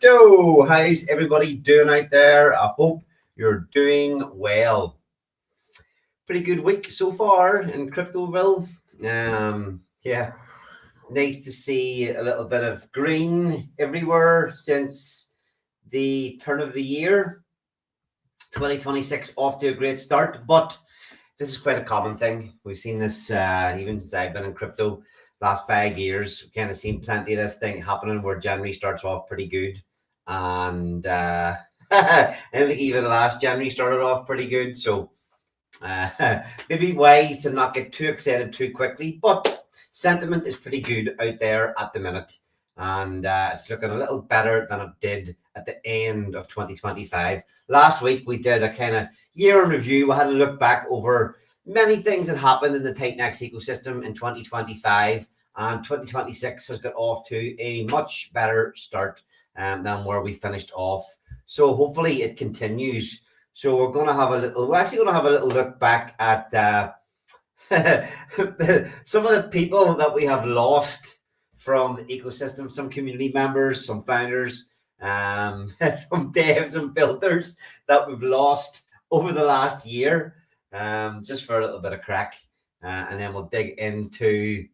crypto. How's everybody doing out there? I hope you're doing well. Pretty good week so far in Cryptoville. Yeah, nice to see a little bit of green everywhere since the turn of the year. 2026 off to a great start, but this is quite a common thing. We've seen this even since I've been in crypto. Last 5 years, we've kind of seen plenty of this thing happening where January starts off pretty good. And I think even last January started off pretty good. So maybe wise to not get too excited too quickly, but sentiment is pretty good out there at the minute. And it's looking a little better than it did at the end of 2025. Last week, we did a kind of year in review. We had a look back over many things that happened in the Titan-X ecosystem in 2025. And 2026 has got off to a much better start than where we finished off. So hopefully it continues. So we're actually going to have a little look back at some of the people that we have lost from the ecosystem, some community members, some founders, some devs and builders that we've lost over the last year, just for a little bit of crack. And then we'll dig into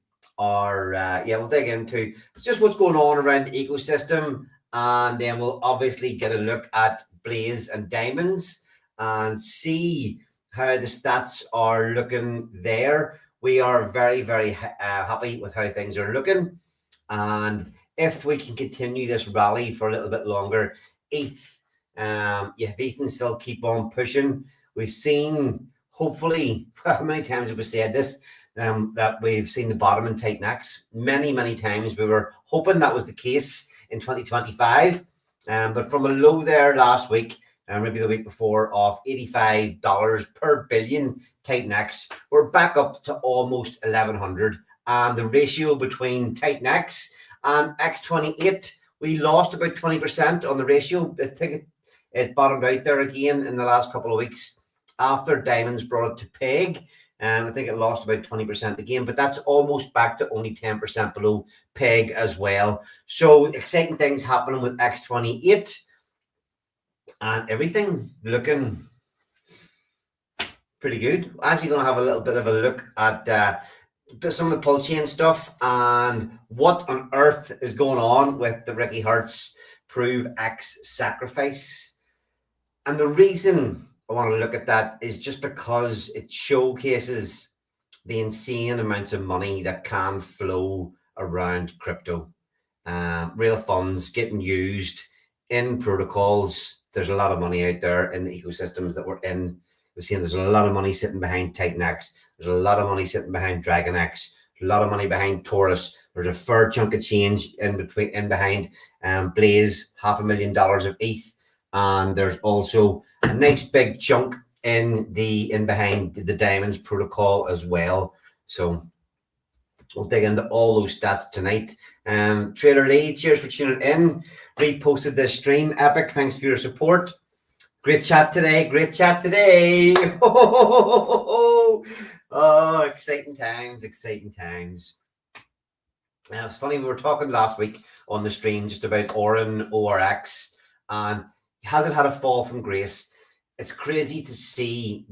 just what's going on around the ecosystem. And then we'll obviously get a look at Blaze and Diamonds and see how the stats are looking there. We are very, very happy with how things are looking. And if we can continue this rally for a little bit longer, ETH can still keep on pushing. We've seen, hopefully, how many times have we said this, that we've seen the bottom in Titan-X? Many, many times. We were hoping that was the case in 2025. But from a low there last week, maybe the week before, of $85 per billion Titan-X, we're back up to almost 1,100. And the ratio between Titan-X and X28, we lost about 20% on the ratio. I think it bottomed out there again in the last couple of weeks after Diamonds brought it to peg. I think it lost about 20% again, but that's almost back to only 10% below peg as well. So exciting things happening with X28 and everything looking pretty good. I'm actually going to have a little bit of a look at some of the PULSECHAIN stuff and what on earth is going on with the Ricky Hertz Prove X sacrifice. And the reason I want to look at that is just because it showcases the insane amounts of money that can flow around crypto. Real funds getting used in protocols. There's a lot of money out there in the ecosystems that we're in. We've seen there's a lot of money sitting behind Titan-X. There's a lot of money sitting behind Dragon-X. A lot of money behind Taurus. There's a fair chunk of change in behind Blaze, $500,000 of ETH. And there's also a nice big chunk in behind the Diamonds protocol as well. So we'll dig into all those stats tonight. Trader Lee, cheers for tuning in. Reposted this stream. Epic, thanks for your support. Great chat today. Oh, exciting times. It's funny, we were talking last week on the stream just about Orin ORX, and hasn't had a fall from grace. It's crazy to see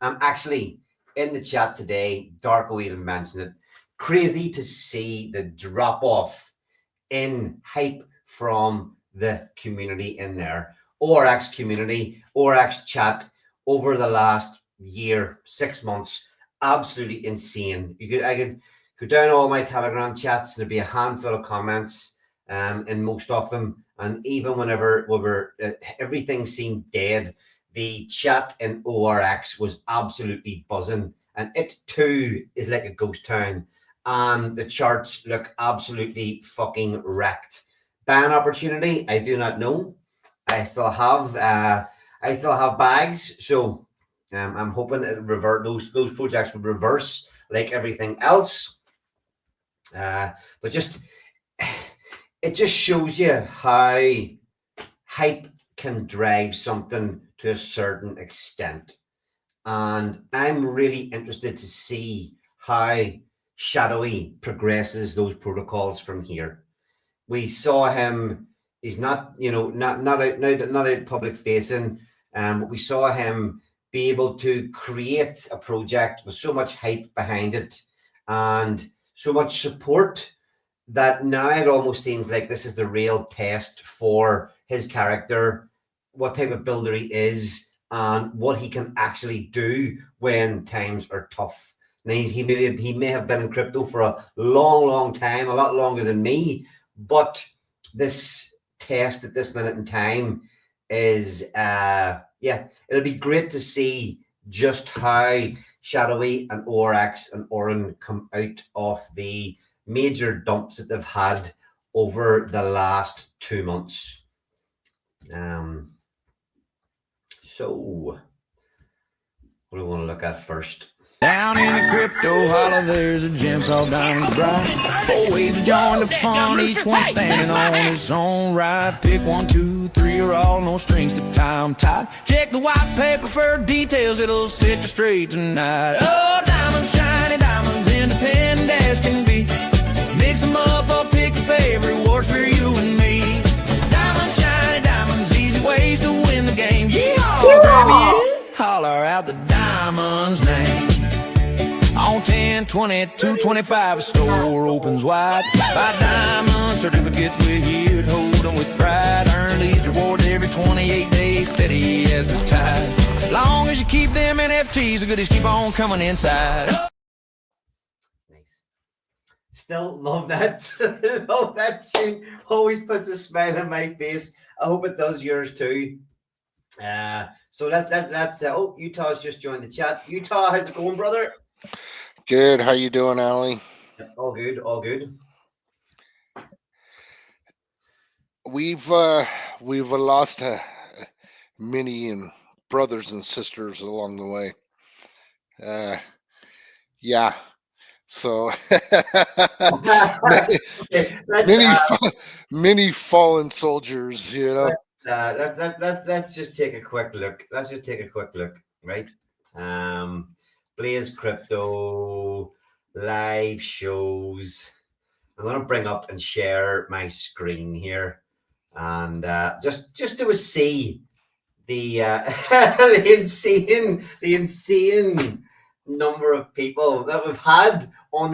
actually in the chat today, Darko even mentioned it, crazy to see the drop off in hype from the community in there. ORX community, ORX chat over the last year, 6 months, absolutely insane. I could go down all my Telegram chats, there'd be a handful of comments in most of them. And even whenever everything seemed dead, the chat in ORX was absolutely buzzing. And it too is like a ghost town. And the charts look absolutely fucking wrecked. Ban opportunity, I do not know. I still have bags, so I'm hoping it revert. Those projects will reverse like everything else. But it just shows you how hype can drive something to a certain extent. And I'm really interested to see how Shadowy progresses those protocols from here. we saw him. He's not, not out public facing. We saw him be able to create a project with so much hype behind it and so much support that now it almost seems like this is the real test for his character, what type of builder he is, and what he can actually do when times are tough. Now, he may have been in crypto for a long, long time, a lot longer than me, but this test at this minute in time is, it'll be great to see just how Shadowy and ORX and Oren come out of the major dumps that they've had over the last 2 months. So what do we want to look at first? Down in the crypto holler, there's a gem called Diamond Bright. 4 ways to join the fun, each one standing on its own right. Pick 1, 2, 3 or all, no strings to tie 'em tight. Check the white paper for details, it'll set you straight tonight. Oh, diamonds, shiny diamonds, independent as can be. Mix 'em up or pick your favorite, works for you and me. Diamonds, shiny diamonds, easy ways to win the game. Yeehaw, grab it, holler out the diamond's name. On 10, 20, 225, a store opens wide. Buy diamond certificates, we're here to hold them with pride. Earn these rewards every 28 days, steady as the tide. As long as you keep them NFTs, the goodies keep on coming inside. Nice. Still love that. Love that tune. Always puts a smile on my face. I hope it does yours too. So let's Utah's just joined the chat. Utah, how's it going, brother? Good. How you doing, Ali? All good. All good. We've lost many brothers and sisters along the way. Yeah. So many fallen soldiers, you know. Let's just take a quick look. Let's just take a quick look, right? Blaze Crypto live shows. I'm going to bring up and share my screen here, and just to see the the insane number of people that we've had on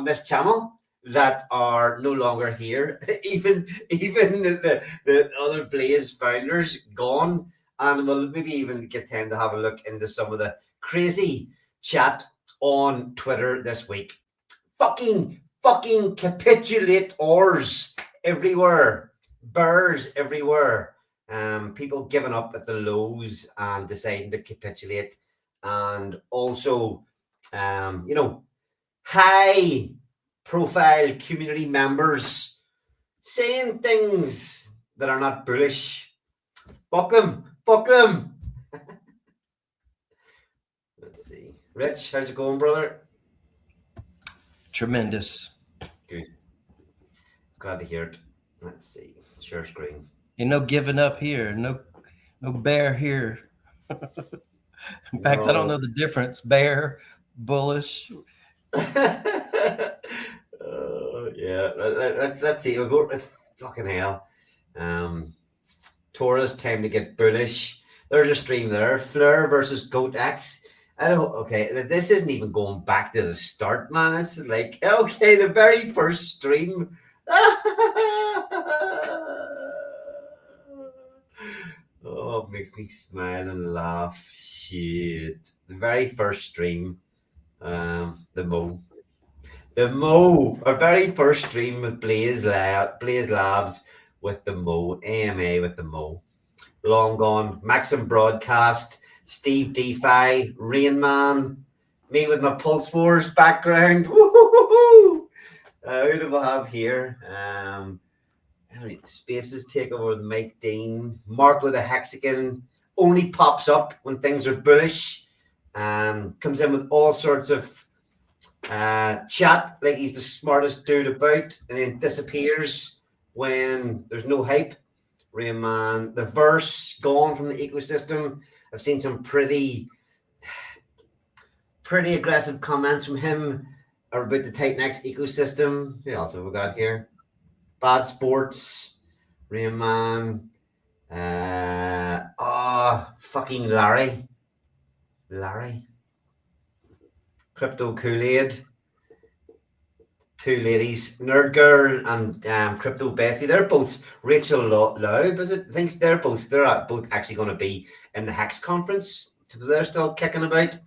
this channel that are no longer here. even the other Blaze founders gone, and we'll maybe even get time to have a look into some of the crazy chat on Twitter this week. Fucking capitulators everywhere, bears everywhere. People giving up at the lows and deciding to capitulate, and also, high profile community members saying things that are not bullish. Fuck them. Let's see. Rich, how's it going, brother? Tremendous. Good. Glad to hear it. Let's see. Share screen. Ain't no giving up here. No bear here. In fact, I don't know the difference. Bear, bullish. Yeah. Let's see. We'll go. It's fucking hell. Taurus, time to get bullish. There's a stream there. Fleur versus Goat X. Okay, this isn't even going back to the start, man. This is like, okay, the very first stream. Oh, it makes me smile and laugh. Shit. The very first stream, the Mo. Our very first stream with Blaze Labs with the Mo, AMA with the Mo. Long gone. Maxim Broadcast, Steve DeFi, Rain Man, me with my Pulse Wars background. Woo-hoo-hoo-hoo. Who do we have here? How many spaces take over the Mike Dean? Mark with a hexagon only pops up when things are bullish. Comes in with all sorts of chat like he's the smartest dude about, and then disappears when there's no hype. Rain Man, the verse gone from the ecosystem. I've seen some pretty aggressive comments from him about the Titan X ecosystem. Who else have we got here? Bad Sports, Rain Man, fucking Larry, Crypto Kool-Aid, two ladies, Nerd Girl and Crypto Bessie. They're both Rachel Loeb, is it? I think they're both actually going to be in the Hex conference. So they're still kicking about,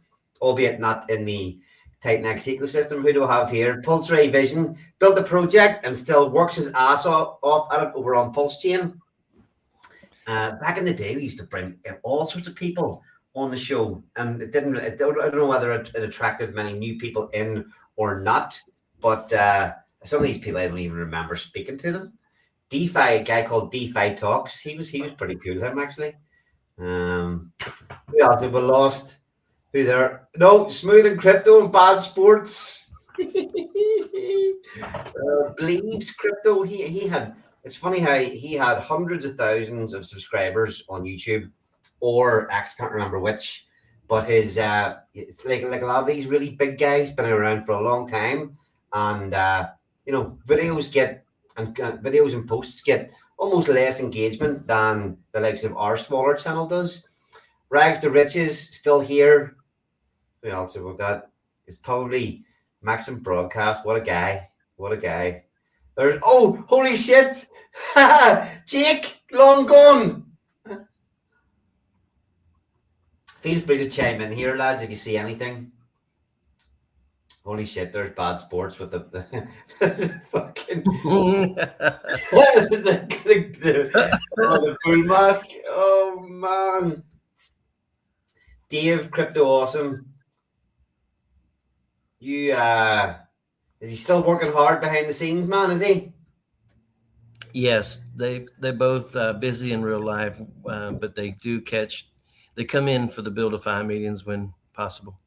albeit not in the Titan X ecosystem. Who do I have here? Pulse Vision built a project and still works his ass off at it over on PulseChain. Back in the day, we used to bring all sorts of people on the show, and I don't know whether it attracted many new people in or not, but some of these people I don't even remember speaking to them. DeFi, a guy called DeFi Talks, he was pretty cool, him actually. Who else have we lost? Who's there? No, Smooth and Crypto and Bad Sports. Believes Crypto, he had, it's funny how he had hundreds of thousands of subscribers on YouTube or X, can't remember which, but his it's like a lot of these really big guys been around for a long time, and videos and posts get almost less engagement than the likes of our smaller channel does. Rags to Riches still here. Who else have we got? It's probably Maxim Broadcast. What a guy. There's, oh, holy shit. Jake, long gone. Feel free to chime in here, lads, if you see anything. Holy shit, there's Bad Sports with the fucking the bull mask. Oh man. Dave, Crypto Awesome. You is he still working hard behind the scenes, man? Is he? Yes, they're both busy in real life, but they come in for the Buildify meetings when possible.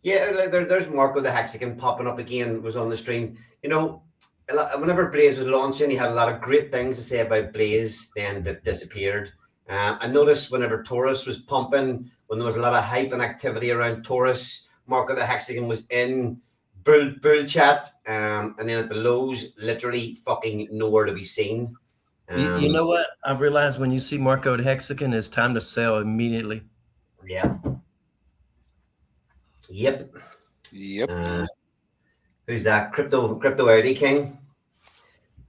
Yeah, like there's Marco the Hexagon popping up again, was on the stream. You know, whenever Blaze was launching, he had a lot of great things to say about Blaze, then that disappeared. I noticed whenever Taurus was pumping, when there was a lot of hype and activity around Taurus, Marco the Hexagon was in bull chat, and then at the lows, literally fucking nowhere to be seen. You know what? I've realized when you see Marco the Hexagon, it's time to sell immediately. Yeah. Yep. Who's that? Crypto Audi King.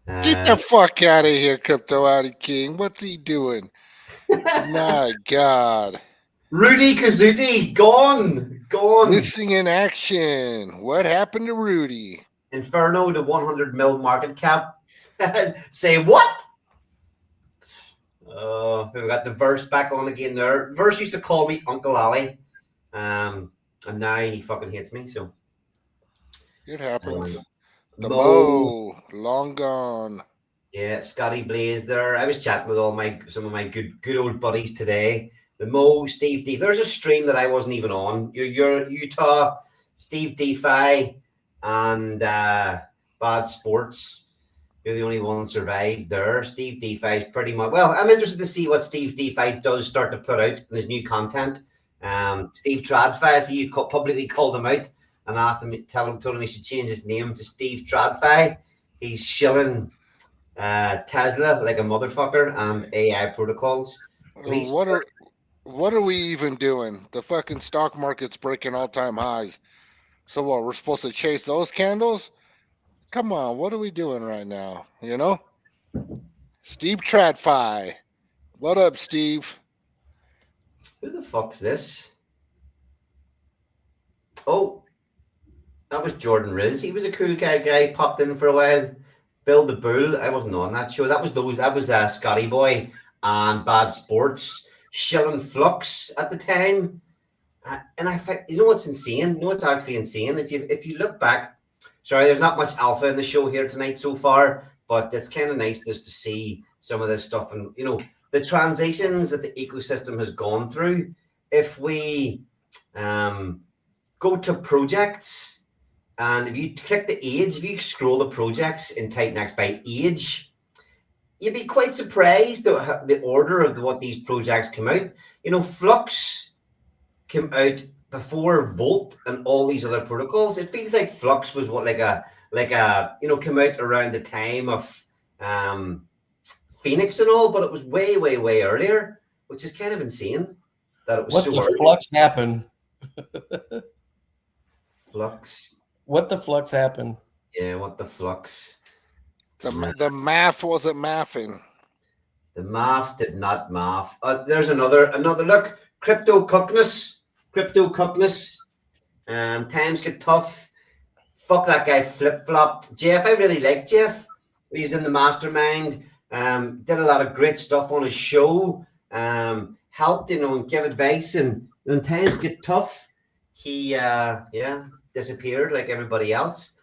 Get the fuck out of here, Crypto Audi King. What's he doing? My God. Rudy Kazuti, gone. Missing in action. What happened to Rudy? Inferno to 100 mil market cap. Say what? We've got the Verse back on again there. Verse used to call me Uncle Ali. And now he fucking hates me, so. It happens. The Mo, long gone. Yeah, Scotty Blaze there. I was chatting with some of my good old buddies today. The Mo, Steve D. There's a stream that I wasn't even on. You're Utah, Steve DeFi, and Bad Sports. You're the only one survived there. Steve DeFi is pretty much, well, I'm interested to see what Steve DeFi does start to put out in his new content. Steve Tradfi, so you publicly called him out and asked him, told him he should change his name to Steve Tradfi. He's shilling Tesla like a motherfucker and AI protocols. What are we even doing? The fucking stock market's breaking all-time highs. So what, we're supposed to chase those candles? Come on, what are we doing right now? You know? Steve Tradfi. What up, Steve? Who the fuck's this? Oh, that was Jordan Riz. He was a cool guy popped in for a while. Bill the Bull. I wasn't on that show. That was Scotty Boy and Bad Sports. Shilling Flux at the time. And I find, you know what's insane? You know what's actually insane? If you look back, sorry, there's not much alpha in the show here tonight so far, but it's kind of nice just to see some of this stuff and, you know, the transitions that the ecosystem has gone through. If we go to projects, and if you click the age, if you scroll the projects in TitanX by age, you'd be quite surprised at the order of what these projects come out. You know, Flux came out before Volt and all these other protocols. It feels like Flux was like a like come out around the time of Phoenix and all, but it was way, way, way earlier, which is kind of insane that it was What so the early. flux happened? Flux. What the flux happened? Yeah, what the flux? The math wasn't mathing. The math did not math. There's another look. Crypto cookness. Times get tough. Fuck that guy flip flopped. Jeff, I really like Jeff. He's in the mastermind. Did a lot of great stuff on his show. Helped, and give advice. And when times get tough, he disappeared like everybody else.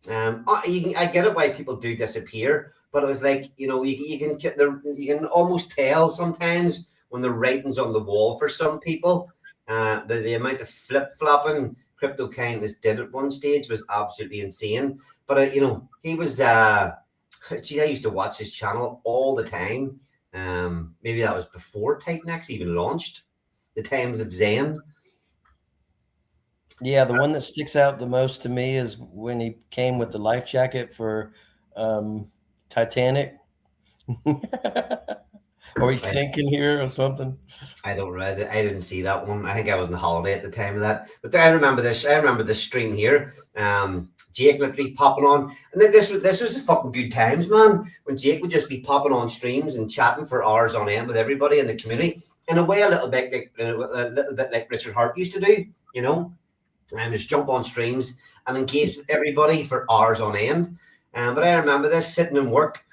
I get it why people do disappear, but it was like, you can almost tell sometimes when the writing's on the wall for some people. The amount of flip flopping crypto kindness did at one stage was absolutely insane. But he was I used to watch his channel all the time. Maybe that was before Titanex even launched. The Times of Zen. Yeah, the one that sticks out the most to me is when he came with the life jacket for Titanic. Or he's sinking here or something. I don't read it. I didn't see that one. I think I was on holiday at the time of that. But I remember this. I remember this stream here. Jake literally popping on, and this was the fucking good times, man. When Jake would just be popping on streams and chatting for hours on end with everybody in the community, in a way a little bit like Richard Hart used to do, and just jump on streams and engage with everybody for hours on end. But I remember this sitting in work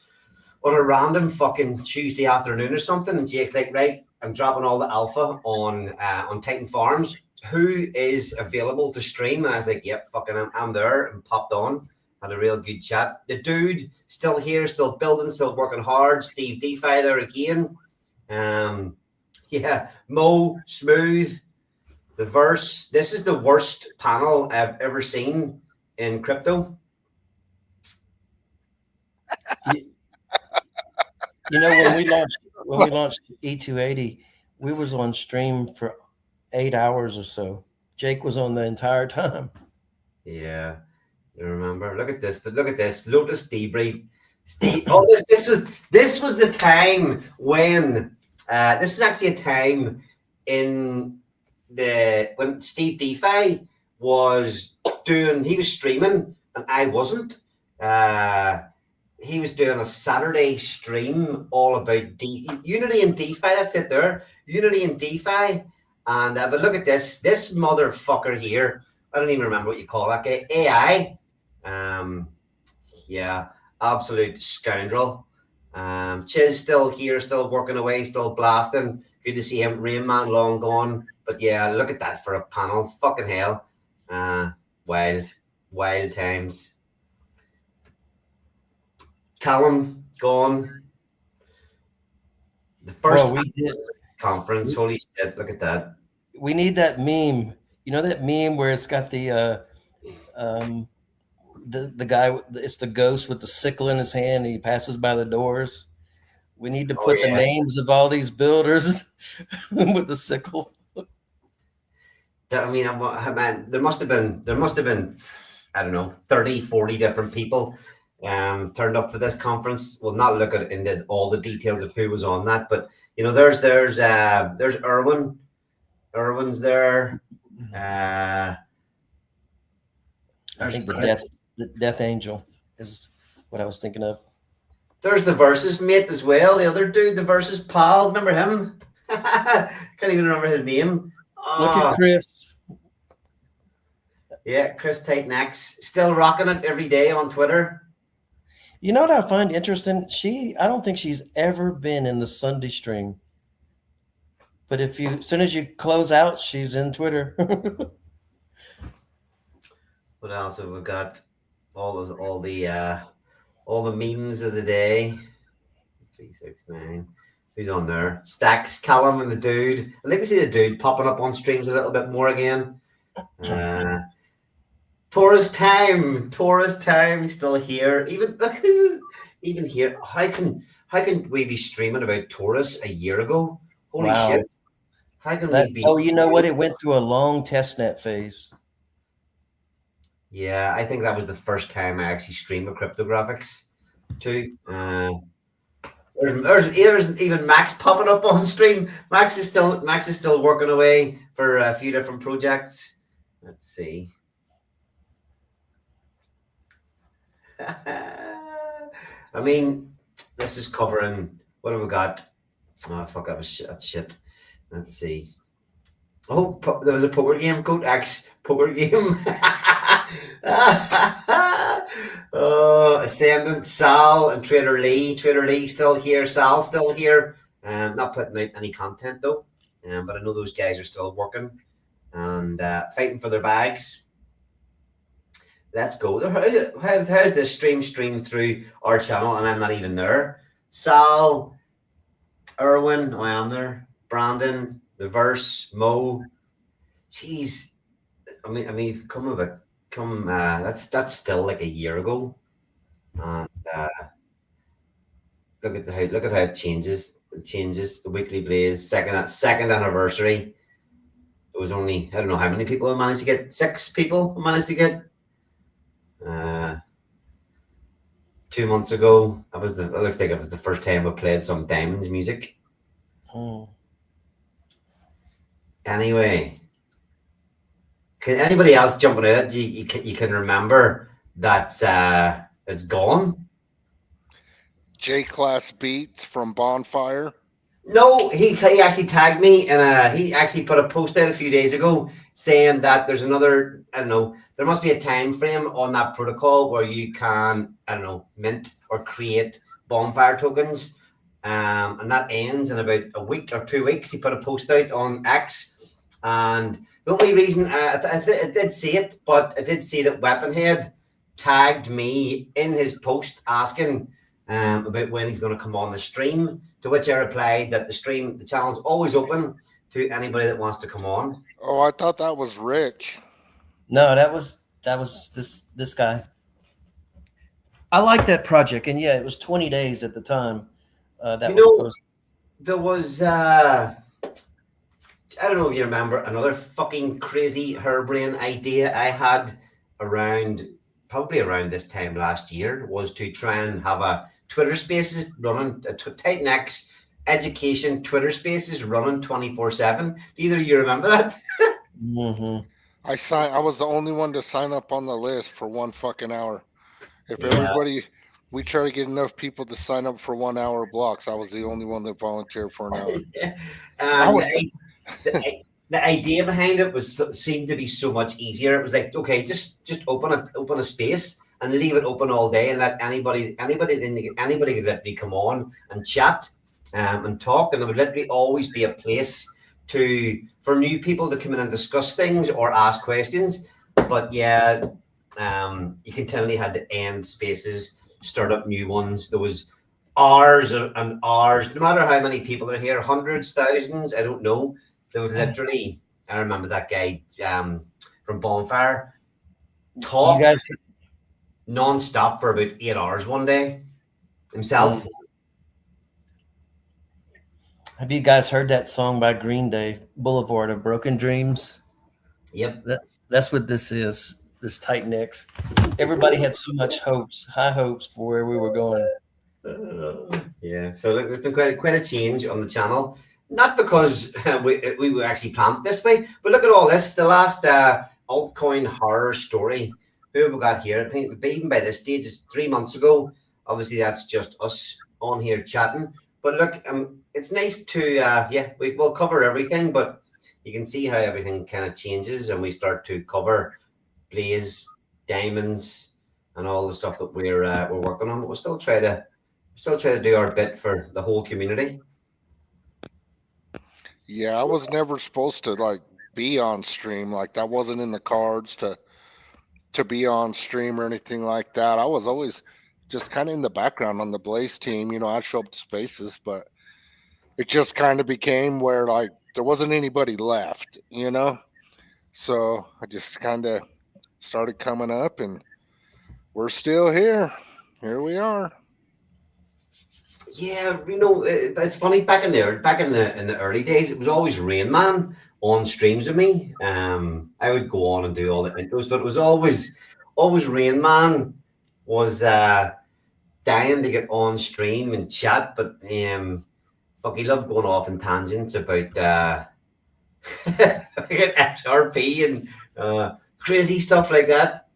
on a random fucking Tuesday afternoon or something, and Jake's like, right, I'm dropping all the alpha on Titan Farms. Who is available to stream? And I was like, yep, fucking I'm there, and popped on. Had a real good chat. The dude still here, still building, still working hard. Steve DeFi there again. Mo Smooth. The Verse. This is the worst panel I've ever seen in crypto. When we launched E280, we was on stream for 8 hours or so. Jake was on the entire time. Yeah, you remember. Look at this, but look at this. Lotus Debrief. Steve. Oh, this was the time when this is actually a time when Steve DeFi was streaming and I wasn't. He was doing a Saturday stream all about Unity and DeFi. That's it there. Unity and DeFi. And but look at this motherfucker here. I don't even remember what you call that guy. AI. Absolute scoundrel. Chiz still here, still working away, still blasting. Good to see him. Rain Man long gone. But yeah, look at that for a panel. Fucking hell. Wild times. Callum gone. The first conference. Holy shit! Look at that. We need that meme. You know that meme where it's got the guy. It's the ghost with the sickle in his hand. And he passes by the doors. We need to put the names of all these builders with the sickle. I mean, man, there must have been, I don't know, 30, 40 different people turned up for this conference. We'll not look at into all the details of who was on that, but there's Erwin. Erwin's there. I think the Death Angel is what I was thinking of. There's the Versus mate as well. The other dude, the Versus pal. Remember him? Can't even remember his name. Look at Chris. Yeah, Chris Titanex. Still rocking it every day on Twitter. You know what I find interesting? I don't think she's ever been in the Sunday stream. But as soon as you close out, she's in Twitter. What else have we got? All the memes of the day. 369. Who's on there? Stacks, Callum, and the dude. I'd like to see the dude popping up on streams a little bit more again. Taurus time, still here. Even here. How can we be streaming about Taurus a year ago? Holy shit! How can we be? Oh, you know what? It went through a long testnet phase. Yeah, I think that was the first time I actually streamed with cryptographics too. There's even Max popping up on stream. Max is still working away for a few different projects. Let's see. I mean, this is covering what have we got? Oh fuck, that was shit. That's shit. Let's see. Oh, there was a poker game, Code X poker game. Ascendant, Sal, and Trader Lee. Trader Lee still here. Sal still here. Not putting out any content though. But I know those guys are still working and fighting for their bags. Let's go. How's this stream through our channel and I'm not even there? Sal, Erwin, I am there. Brandon, the verse, Mo. Jeez, I mean, that's still like a year ago, and look at how it changes. It changes. The weekly blaze second anniversary. It was only I don't know how many people I managed to get. 6 people I managed to get. 2 months ago, it looks like it was the first time I played some Diamonds music. Oh. Anyway, can anybody else jumping at it? You can remember that it's gone. J-Class Beats from Bonfire. No, he actually tagged me and he actually put a post out a few days ago saying that there's another, I don't know, there must be a time frame on that protocol where you can, I don't know, mint or create bonfire tokens. And that ends in about a week or 2 weeks. He put a post out on X. And the only reason I did see it, but I did see that Weaponhead tagged me in his post asking about when he's going to come on the stream. To which I replied that the channel is always open to anybody that wants to come on. Oh, I thought that was Rich. No, that was this guy. I like that project, and yeah, it was 20 days at the time. That was posted. There was I don't know if you remember another fucking crazy harebrained idea I had probably around this time last year was to try and have a Twitter Spaces running Titan X education Twitter Spaces running 24/7. Do either of you remember that? Mm-hmm. I was the only one to sign up on the list for 1 fucking hour. If we try to get enough people to sign up for 1 hour blocks, I was the only one that volunteered for an hour. The idea behind it seemed to be so much easier. It was like, okay, just open a space and leave it open all day and let anybody could literally come on and chat and talk, and there would literally always be a place for new people to come in and discuss things or ask questions. But yeah, you continually had to end spaces, start up new ones. There was hours and hours, no matter how many people are here, hundreds, thousands, I don't know. There was literally, I remember that guy from Bonfire talk non-stop for about 8 hours one day himself. Have you guys heard that song by Green Day, Boulevard of Broken Dreams? Yep. That's what this is, this Titan X. Everybody had so much high hopes for where we were going. Yeah, so there's been quite a change on the channel. Not because we were actually planned this way, but look at all this. The last altcoin horror story. Who have we got here? I think even by this stage, it's 3 months ago. Obviously, that's just us on here chatting. But look, it's nice to, we'll cover everything, but you can see how everything kind of changes and we start to cover Blaze, Diamonds, and all the stuff that we're working on. But we'll still try to do our bit for the whole community. Yeah, I was never supposed to be on stream. Like that wasn't in the cards to be on stream or anything like that. I was always just kind of in the background on the Blaze team. I'd show up to spaces, but it just kind of became where there wasn't anybody left, So I just kind of started coming up and we're still here. Here we are. Yeah, it's funny. Back in the early days, it was always Rain Man on streams with me. I would go on and do all the intros, but it was always always Rain Man was dying to get on stream and chat, but fuck, he loved going off in tangents about XRP and crazy stuff like that.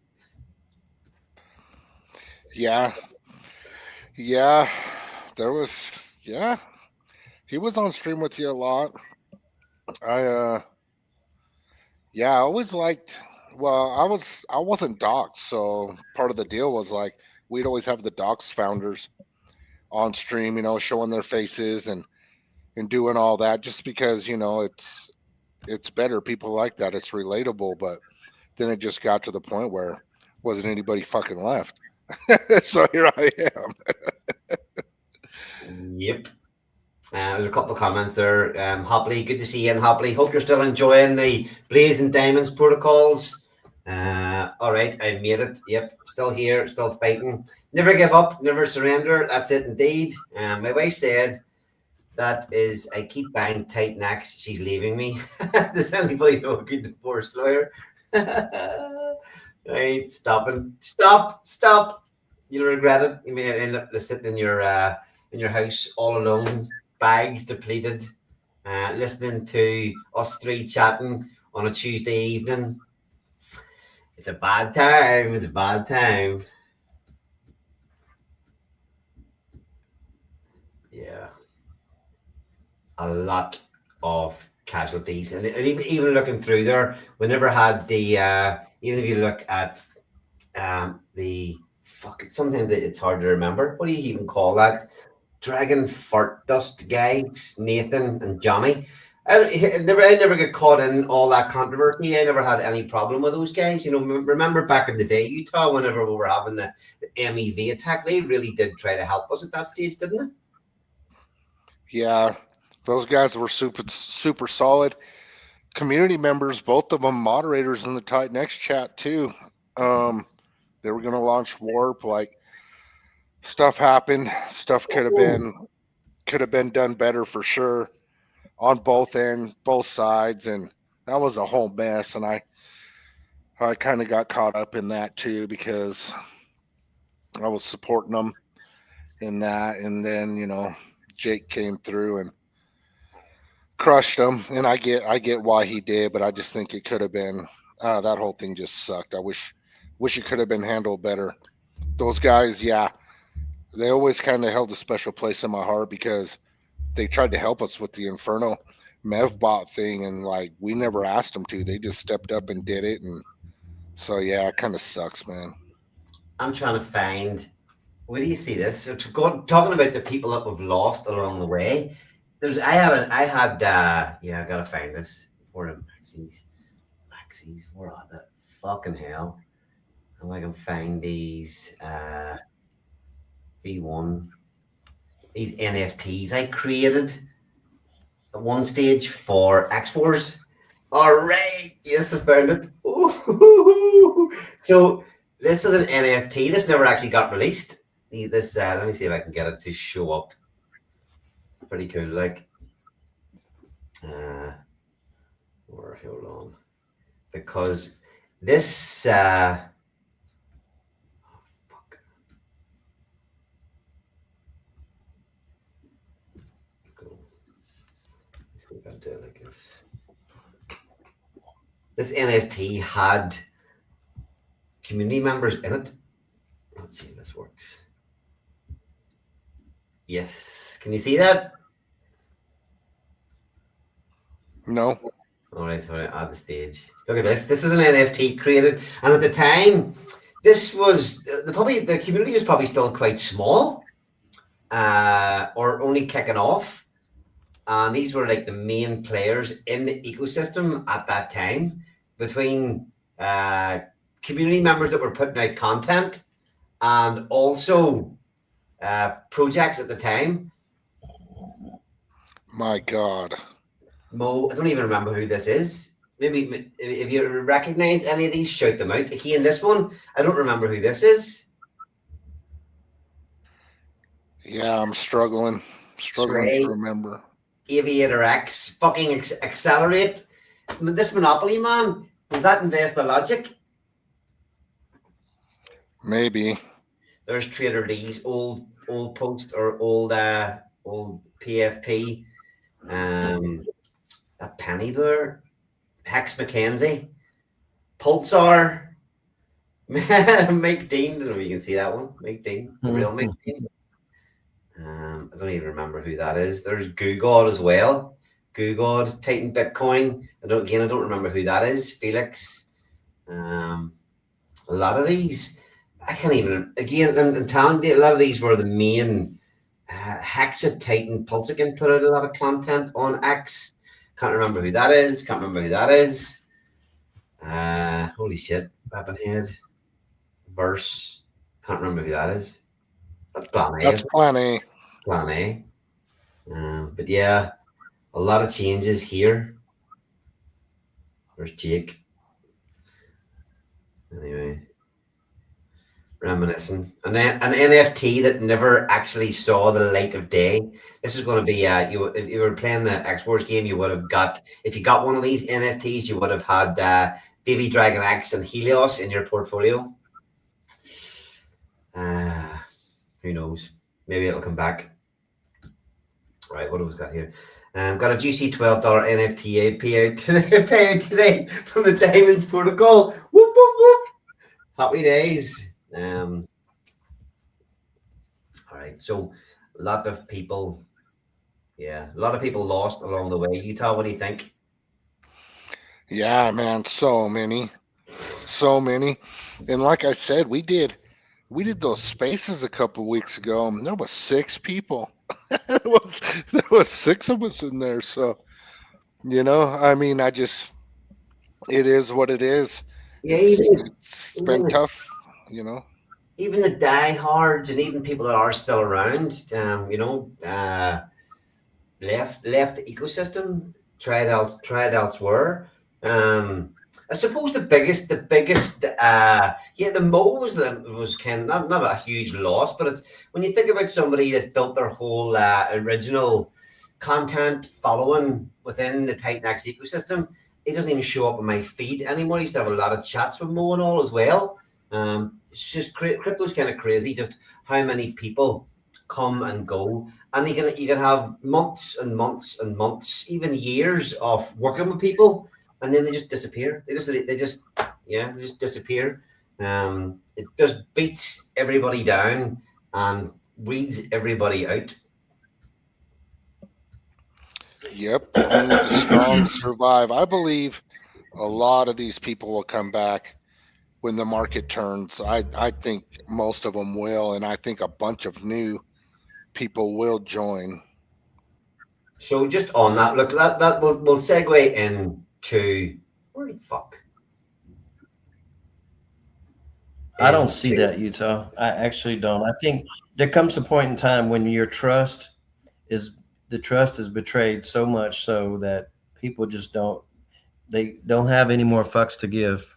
Yeah. Yeah. There was, yeah. He was on stream with you a lot. Yeah, I always liked, well, I wasn't doxxed, so part of the deal was like we'd always have the dox founders on stream, showing their faces and doing all that just because, it's better. People like that. It's relatable, but then it just got to the point where wasn't anybody fucking left. So here I am. Yep. There's a couple of comments there. Hopley, good to see you in, Hopley. Hope you're still enjoying the Blaze and Diamonds protocols. All right, I made it. Yep, still here, still fighting. Never give up, never surrender. That's it indeed. My wife said that is, I keep buying tight necks. She's leaving me. Does anybody know a good divorce lawyer? Right, stop. You'll regret it. You may end up sitting in your house all alone, bags depleted, listening to us three chatting on a Tuesday evening. It's a bad time. It's a bad time. Yeah. A lot of casualties. And even looking through there, we never had the, even if you look at the, sometimes it's hard to remember. What do you even call that? Dragon Fart Dust guys, Nathan and Johnny. I never get caught in all that controversy. I never had any problem with those guys. Remember back in the day, Utah, whenever we were having the MEV attack, they really did try to help us at that stage, didn't they? Yeah, those guys were super solid. Community members, both of them moderators in the Tight Next chat too. They were going to launch Warp. Like, stuff happened. Stuff could have been done better for sure on both ends, both sides, and that was a whole mess. And I kind of got caught up in that too because I was supporting them in that, and then Jake came through and crushed them. And I get why he did, but I just think it could have been that whole thing just sucked. I wish it could have been handled better. Those guys, yeah, they always kind of held a special place in my heart because they tried to help us with the Inferno Mevbot thing, and like we never asked them to. They just stepped up and did it, and so yeah, it kind of sucks, man. I'm trying to find. Where do you see this? Talking about the people that we've lost along the way. I gotta find this. Where are Maxis? Where are the fucking hell? If I can find these V1, these NFTs I created at one stage for X-Force. All right, yes, I found it. Ooh. So this was an NFT. This never actually got released. This let me see if I can get it to show up. It's pretty cool. Like, or hold on, because this. I'll do it like this. This NFT had community members in it. Let's see if this works. Yes, can you see that? No. All right, add the stage. Look at this. This is an NFT created, and at the time, this was the community was probably still quite small, or only kicking off. And these were like the main players in the ecosystem at that time, between community members that were putting out content and also projects at the time. My God. Mo, I don't even remember who this is. Maybe if you recognize any of these, shout them out. Again, this one, I don't remember who this is. Yeah, I'm struggling to remember. Aviator X, fucking Accelerate. This Monopoly man, was that Invest the Logic? Maybe. There's Trader Lee's old post or old PFP. That penny there. Hex McKenzie. Pulsar. Mike Dean. I don't know if you can see that one. Mike Dean. The real Mike Dean. I don't even remember who that is. There's Goo God as well. Goo God, Titan Bitcoin. I don't remember who that is. Felix. A lot of these, I can't even. Again, I'm telling you, a lot of these were the main. Hexa Titan PULSECHAIN put out a lot of content on X. Can't remember who that is. Holy shit, Weaponhead. Verse. Can't remember who that is. That's Plan A. That's Plan A. Plan A. But yeah, a lot of changes here. There's Jake. Anyway, reminiscing. And then an NFT that never actually saw the light of day. This is going to be if you were playing the X-Wars game, you would have got, if you got one of these NFTs, you would have had Baby Dragon X and Helios in your portfolio. Who knows? Maybe it'll come back. Right, what have we got here? Got a juicy $12 NFT payout today from the Diamonds Protocol. Whoop, whoop, whoop. Happy days. All right, so a lot of people lost along the way. Utah, what do you think? Yeah, man, so many. And like I said, we did those spaces a couple weeks ago. And there was 6 people. there was 6 of us in there. So, I mean, it is what it is. Yeah, it's been tough, Even the diehards and even people that are still around, left the ecosystem, tried elsewhere. I suppose the biggest, the Mo was kind of not a huge loss, but when you think about somebody that built their whole original content following within the Titan X ecosystem, it doesn't even show up on my feed anymore. I used to have a lot of chats with Mo and all as well. It's just crypto's kind of crazy, just how many people come and go, and you can have months and months and months, even years of working with people, and then they just disappear. They just disappear. It just beats everybody down and weeds everybody out. Yep. Only the strong survive. I believe a lot of these people will come back when the market turns. I think most of them will, and I think a bunch of new people will join. So just on that, look, that we'll segue into where the fuck. I don't see that, Utah. I actually don't. I think there comes a point in time when the trust is betrayed so much so that people just don't have any more fucks to give.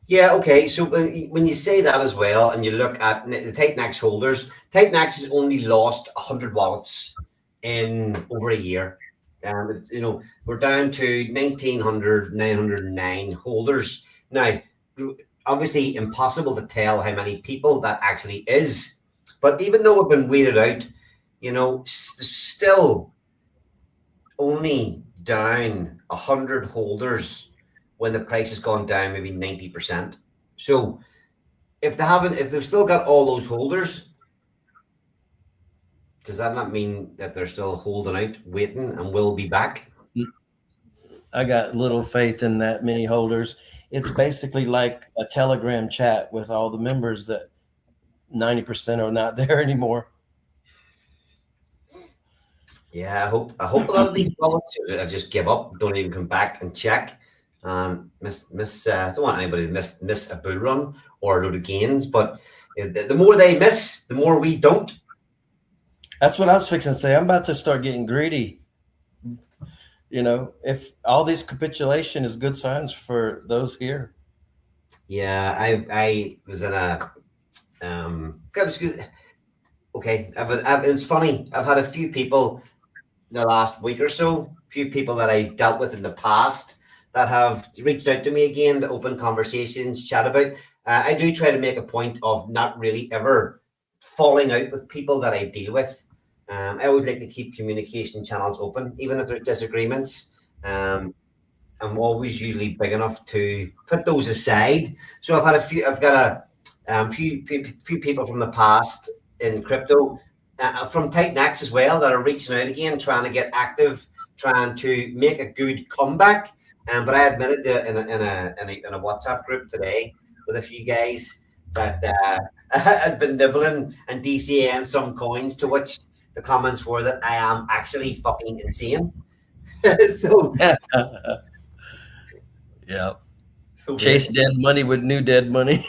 Yeah, okay. So when you say that as well, and you look at the Titan X holders, Titan X has only lost 100 wallets in over a year. We're down to 909 holders. Now, obviously impossible to tell how many people that actually is. But even though we've been weeded out, still only down 100 holders when the price has gone down maybe 90%. So if they've still got all those holders, does that not mean that they're still holding out, waiting, and will be back? I got little faith in that many holders. It's basically like a Telegram chat with all the members that 90% are not there anymore. Yeah, I hope a lot of these wallets just give up, don't even come back and check. Don't want anybody to miss a bull run or a load of gains, but the more they miss, the more we don't. That's what I was fixing to say. I'm about to start getting greedy. If all this capitulation is good signs for those here. Yeah, I was in a okay. It's funny. I've had a few people the last week or so, few people that I dealt with in the past that have reached out to me again to open conversations, chat about. I do try to make a point of not really ever falling out with people that I deal with. I always like to keep communication channels open, even if there's disagreements. I'm always usually big enough to put those aside. So I've got few people from the past in crypto, from Titan X as well, that are reaching out again, trying to get active, trying to make a good comeback. But I admitted in a WhatsApp group today with a few guys that I'd been nibbling and DCAing some coins, to which the comments were that I am actually fucking insane. so Yeah. so Chase dead money with new dead money.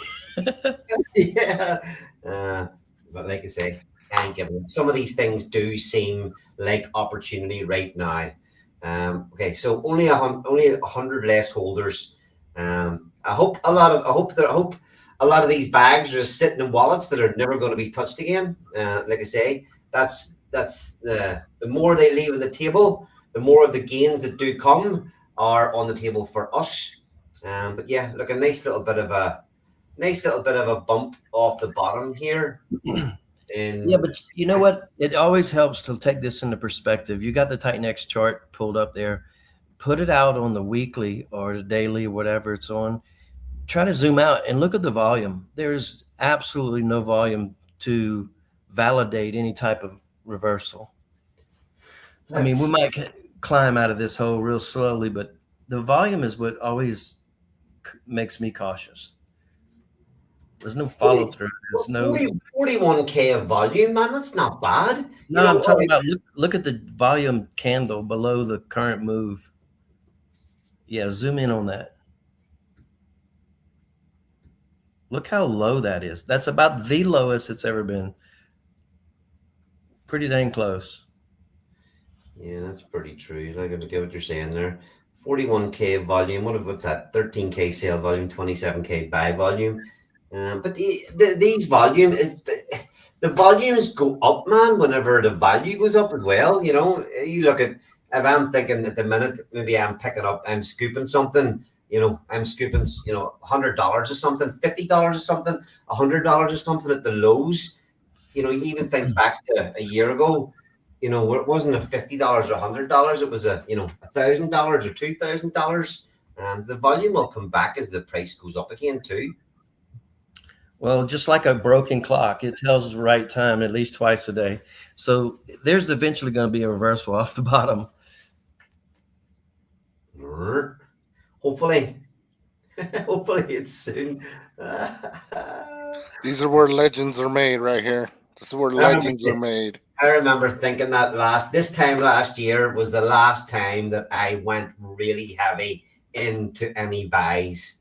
yeah. But like I say, I ain't giving them. Some of these things do seem like opportunity right now. Okay, so only only 100 less holders. I hope a lot of these bags are sitting in wallets that are never going to be touched again. Like I say, that's the more they leave on the table, the more of the gains that do come are on the table for us. But yeah, look, a nice little bit of a bump off the bottom here. Yeah, but you know what? It always helps to take this into perspective. You got the Titan X chart pulled up there. Put it out on the weekly or the daily, whatever it's on. Try to zoom out and look at the volume. There's absolutely no volume to validate any type of reversal. I mean, we might climb out of this hole real slowly, but the volume is what always makes me cautious. There's no follow through. There's no 41K of volume, man. That's not bad. No, I'm talking about look at the volume candle below the current move. Yeah, zoom in on that. Look how low that is. That's about the lowest it's ever been. Pretty dang close. Yeah, that's pretty true. I got to get what you're saying there. 41K volume. What's that? 13K sale volume, 27K buy volume. But these volume, the volumes go up, man, whenever the value goes up as well. You know, you look at, if I'm thinking at the minute, maybe I'm scooping something, I'm scooping, $100 or something, $50 or something, $100 or something at the lows. You even think back to a year ago, it wasn't a $50 or $100. It was $1,000 or $2,000. And the volume will come back as the price goes up again too. Well, just like a broken clock, it tells the right time at least twice a day. So there's eventually going to be a reversal off the bottom. Hopefully. Hopefully it's soon. These are where legends are made right here. This is where legends are made. I remember thinking that this time last year was the last time that I went really heavy into any buys.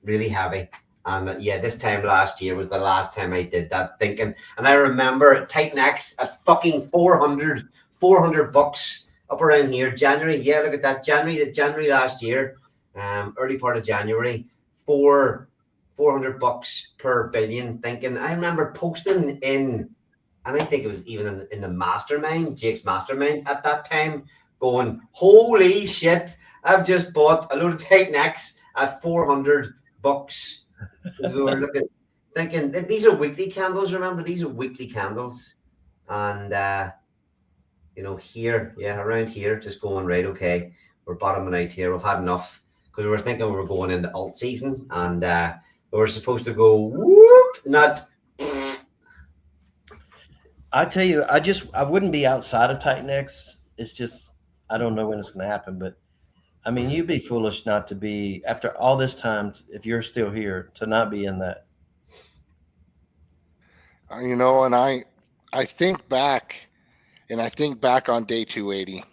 Really heavy. And yeah, this time last year was the last time I did that thinking. And I remember Titan X at fucking 400 bucks up around here. January. Yeah, look at that. January last year, early part of January, 400 bucks per billion, thinking. I remember posting in, and I think it was even in the mastermind, Jake's mastermind at that time, going, holy shit, I've just bought a load of Titan X at 400 bucks. We were thinking these are weekly candles. Remember, these are weekly candles, and here, yeah, around here, just going right. Okay, we're bottoming out here. We've had enough, because we were thinking we were going into alt season, and we were supposed to go whoop, not. I tell you, I wouldn't be outside of Titan X. It's just I don't know when it's going to happen, but. I mean, you'd be foolish not to be, after all this time, if you're still here, to not be in that. And I think back, on day 280.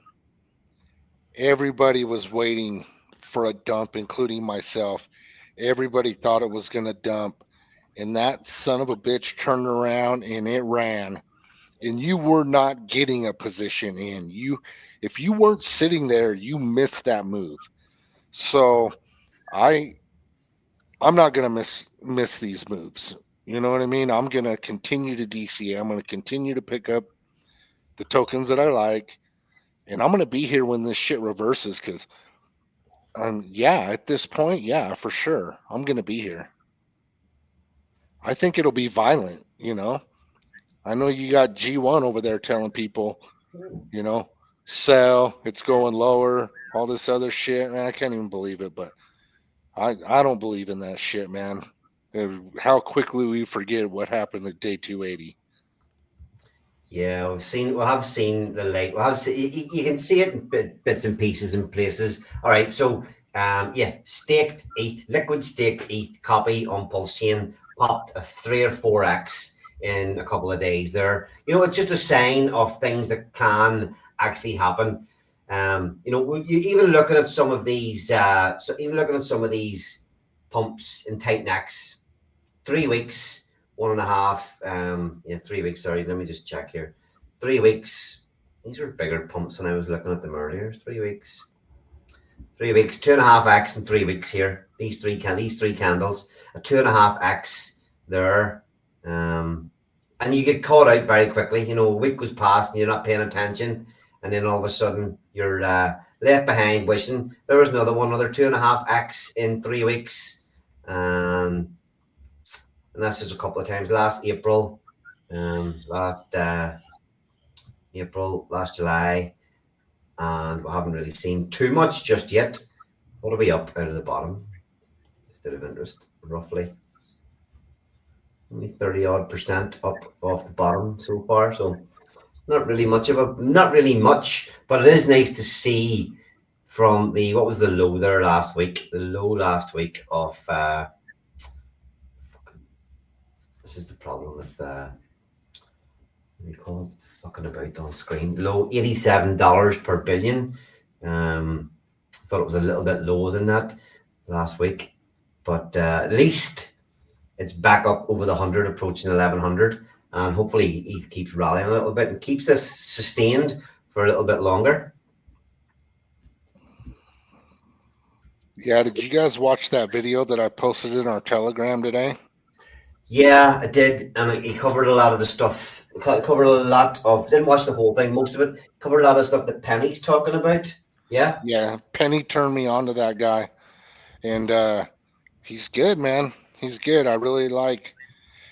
Everybody was waiting for a dump, including myself. Everybody thought it was going to dump. And that son of a bitch turned around and it ran. And you were not getting a position in. If you weren't sitting there, you missed that move. So I'm not going to miss these moves. You know what I mean? I'm going to continue to DC. I'm going to continue to pick up the tokens that I like. And I'm going to be here when this shit reverses, because at this point, yeah, for sure, I'm going to be here. I think it'll be violent, you know. I know you got G1 over there telling people, you know, sell, it's going lower, all this other shit. Man, I can't even believe it, but I don't believe in that shit, man. How quickly we forget what happened at day 280. Yeah, we have seen the late. Well, you can see it in bits and pieces and places. All right, so yeah, staked ETH, liquid staked ETH copy on Pulse Chain popped a 3 or 4x in a couple of days. There, it's just a sign of things that can actually happen. You even looking at some of these, even looking at some of these pumps in tight necks, 3 weeks, 1.5, yeah, 3 weeks. Sorry, let me just check here. 3 weeks. These were bigger pumps when I was looking at them earlier. 3 weeks, 3 weeks, 2.5x in 3 weeks here. These three candles, a 2.5x there. And you get caught out very quickly. A week goes past and you're not paying attention, and then all of a sudden you're left behind wishing there was another 2.5x in 3 weeks. And that's just a couple of times. Last April, last July, and we haven't really seen too much just yet. What are we up out of the bottom? Just out of interest, roughly. Only 30-odd% up off the bottom so far. So not really much, but it is nice to see from what was the low there last week? The low last week of this is the problem with what do you call it? Fucking about on screen. Low $87 per billion. Thought it was a little bit lower than that last week, but at least it's back up over the 100, approaching 1100, and hopefully ETH keeps rallying a little bit and keeps this sustained for a little bit longer. Yeah, did you guys watch that video that I posted in our Telegram today? Yeah, I did, and he covered a lot of the stuff. Didn't watch the whole thing, most of it. Covered a lot of stuff that Penny's talking about. Yeah? Yeah, Penny turned me on to that guy. And he's good, man. He's good. I really like.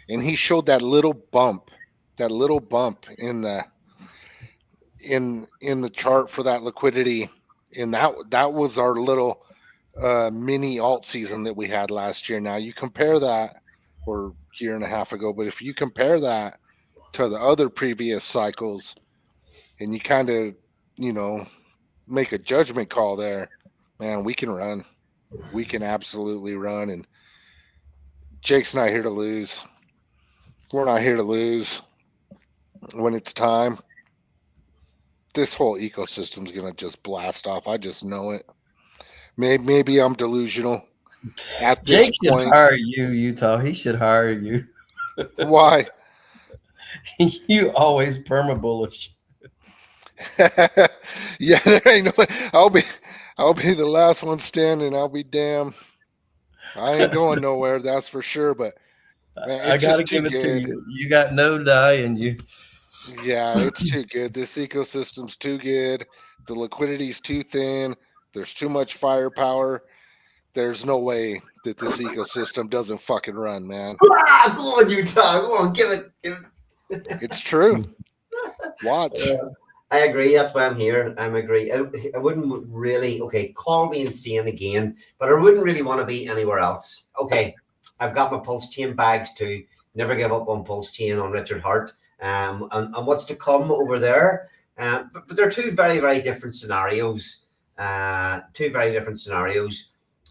And he showed that little bump in the chart for that liquidity. And that was our little mini alt season that we had last year. Now you compare that, or year and a half ago, but if you compare that to the other previous cycles, and you kind of make a judgment call there, man, we can run. We can absolutely run. And Jake's not here to lose. We're not here to lose. When it's time, this whole ecosystem's gonna just blast off. I just know it. Maybe I'm delusional. At this Jake should hire you, Utah. He should hire you. Why? You always perma-bullish. Yeah, there ain't no. I'll be the last one standing. I'll be damned. I ain't going nowhere, that's for sure. But man, I gotta give it to you. You got no die in you. Yeah, it's too good. This ecosystem's too good. The liquidity's too thin. There's too much firepower. There's no way that this ecosystem doesn't fucking run, man. Go on, Utah. Go on, give it. It's true. Watch. I agree. That's why I'm here. I agree. I wouldn't really, call me insane again, but I wouldn't really want to be anywhere else. Okay, I've got my Pulse Chain bags too. Never give up on Pulse Chain, on Richard Hart, and what's to come over there. But they're two very, very different scenarios.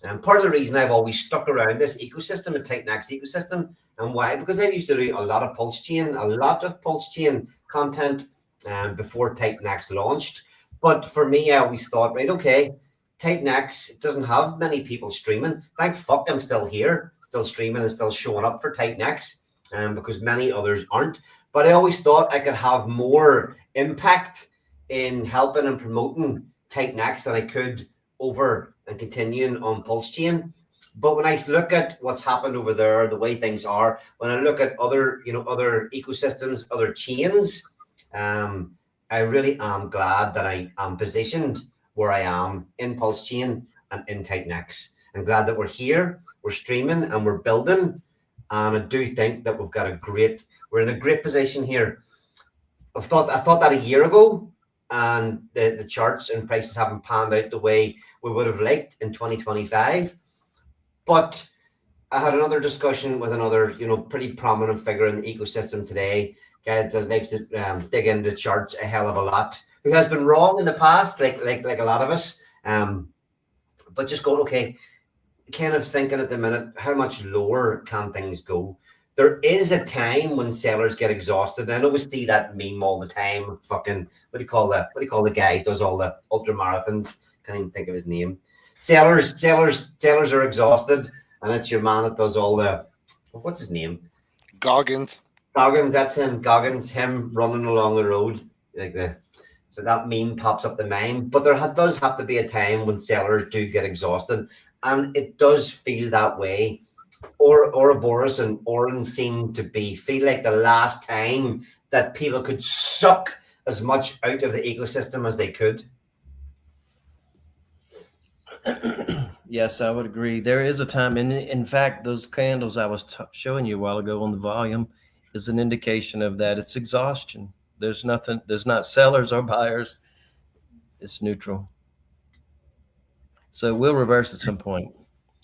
And part of the reason I've always stuck around this ecosystem, the Titanx ecosystem, and why? Because I used to do a lot of Pulse Chain content before Titanx launched. But for me, I always thought, right, okay, Titanx doesn't have many people streaming. Thank fuck I'm still here, still streaming and still showing up for Titanx, because many others aren't. But I always thought I could have more impact in helping and promoting Titanx than I could over and continuing on Pulse Chain. But when I look at what's happened over there, the way things are, when I look at other ecosystems, other chains, I really am glad that I am positioned where I am in Pulse Chain and in Titanx. I'm glad that we're here, we're streaming, and we're building. And I do think that we're in a great position here. I thought that a year ago, and the charts and prices haven't panned out the way we would have liked in 2025. But I had another discussion with another, pretty prominent figure in the ecosystem today. Guy that likes to dig into charts a hell of a lot, who has been wrong in the past, like a lot of us. But just going, okay, kind of thinking at the minute, how much lower can things go? There is a time when sellers get exhausted. And I know we see that meme all the time. Fucking what do you call the guy who does all the ultra marathons? Can't even think of his name. Sellers are exhausted, and it's your man that does all the, what's his name? Goggins. That's him. Goggins, him running along the road so that meme pops up the mind. But there does have to be a time when sellers do get exhausted, and it does feel that way. Ouroboros and Oren seem to feel like the last time that people could suck as much out of the ecosystem as they could. Yes, I would agree. There is a time, and in fact, those candles I was showing you a while ago on the volume is an indication of that. It's exhaustion. There's not sellers or buyers. It's neutral. So we'll reverse at some point.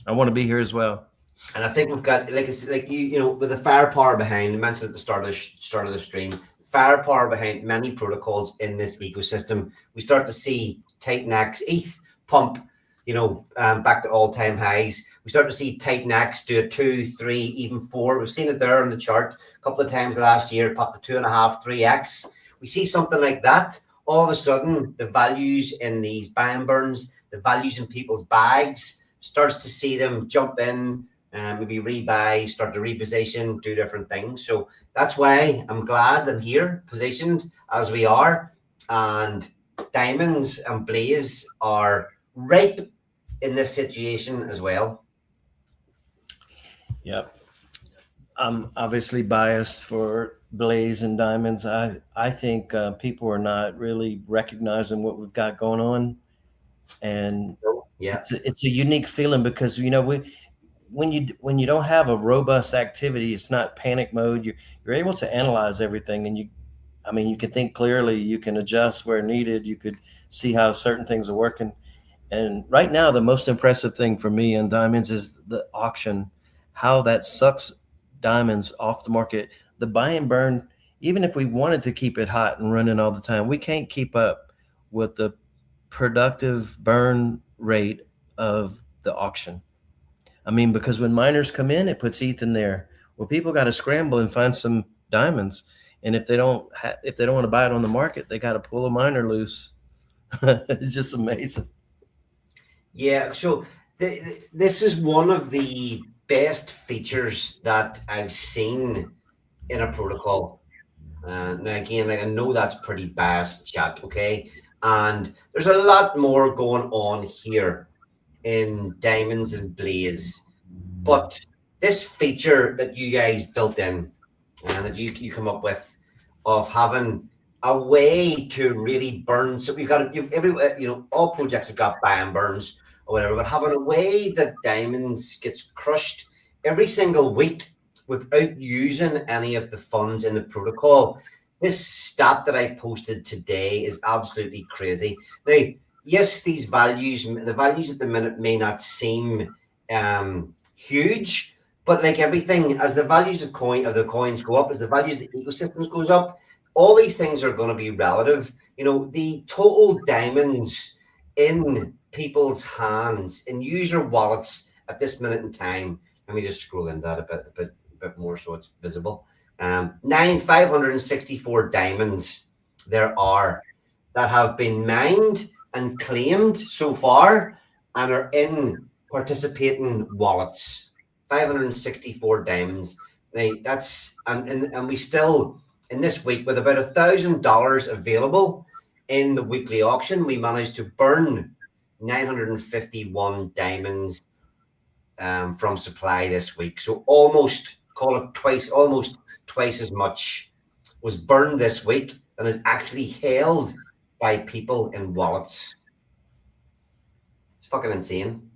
I want to be here as well. And I think we've got with the firepower behind. You mentioned at the start of the stream, firepower behind many protocols in this ecosystem. We start to see Titanx, ETH pump, back to all-time highs. We start to see Titanx do a 2, 3, even 4. We've seen it there on the chart a couple of times last year, pop to 2.5, 3x. We see something like that. All of a sudden, the values in these buy and burns, the values in people's bags, starts to see them jump in, maybe rebuy, start to reposition, do different things. So that's why I'm glad I'm here, positioned as we are. And diamonds and blaze are ripe in this situation as well. Yep. I'm obviously biased for blaze and diamonds. I think people are not really recognizing what we've got going on. And yeah, it's a unique feeling because, when you don't have a robust activity, it's not panic mode. You're able to analyze everything, and you can think clearly. You can adjust where needed. You could see how certain things are working. And right now, the most impressive thing for me in diamonds is the auction, how that sucks diamonds off the market. The buy and burn, even if we wanted to keep it hot and running all the time, we can't keep up with the productive burn rate of the auction. Because when miners come in, it puts ETH in there. Well, people got to scramble and find some diamonds, and if they don't want to buy it on the market, they got to pull a miner loose. It's just amazing. Yeah. So this is one of the best features that I've seen in a protocol. Now again, I know that's pretty biased, chat. Okay, and there's a lot more going on here in diamonds and blaze, but this feature that you guys built in and that you come up with of having a way to really burn. So all projects have got buy and burns or whatever, but having a way that diamonds gets crushed every single week without using any of the funds in the protocol. This stat that I posted today is absolutely crazy. Now, yes, the values at the minute may not seem huge, but like everything, as the values of the coins go up, as the values of the ecosystems goes up, all these things are going to be relative. The total diamonds in people's hands, in user wallets at this minute in time. Let me just scroll in that a bit more so it's visible. 564 diamonds there are that have been mined and claimed so far and are in participating wallets. 564 diamonds. Now that's and we still in this week with about $1,000 available in the weekly auction, we managed to burn 951 diamonds from supply this week. So almost twice as much was burned this week than is actually held by people in wallets. It's fucking insane.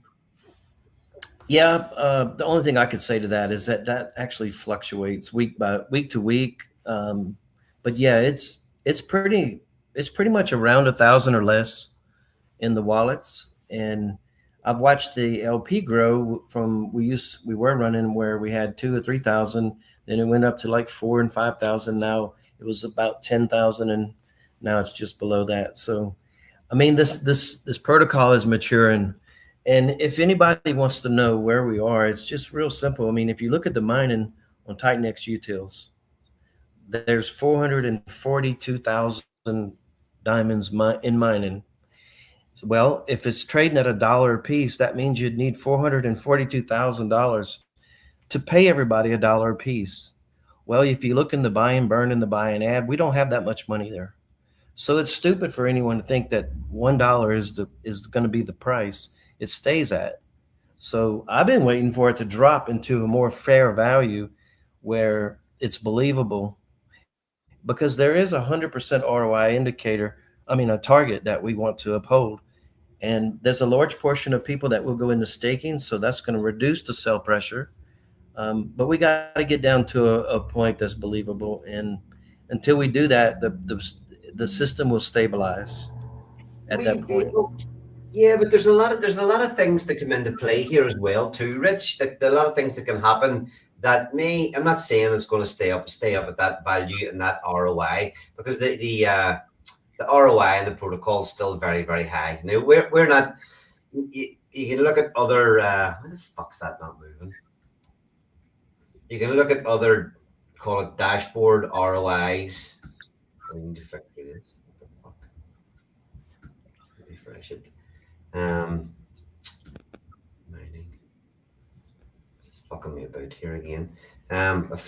Yeah, the only thing I could say to that is that that actually fluctuates week to week. But yeah, it's pretty much around 1,000 or less in the wallets, and I've watched the LP grow from we were running where we had 2 or 3,000, then it went up to like 4 and 5,000. Now it was about 10,000, and now it's just below that. So I mean, this protocol is maturing, and if anybody wants to know where we are, it's just real simple. I mean, if you look at the mining on Titanx utils, there's 442,000 diamonds in mining. Well, if it's trading at $1 a piece, that means you'd need $442,000 to pay everybody $1 a piece. Well, if you look in the buy and burn and the buy and add, we don't have that much money there. So it's stupid for anyone to think that $1 is going to be the price it stays at. So I've been waiting for it to drop into a more fair value where it's believable, because there is 100% ROI indicator. I mean, a target that we want to uphold. And there's a large portion of people that will go into staking. So that's going to reduce the sell pressure. But we got to get down to a point that's believable. And until we do that, the system will stabilize at that point. Yeah, but there's a lot of things that come into play here as well too, Rich. There are a lot of things that can happen that I'm not saying it's going to stay up at that value and that ROI, because the ROI and the protocol is still very, very high. Now we're not. You can look at other. Why the fuck's that not moving? You can look at other, call it dashboard ROIs. I need to fix this. What the fuck? Refresh it. Mining. This is fucking me about here again.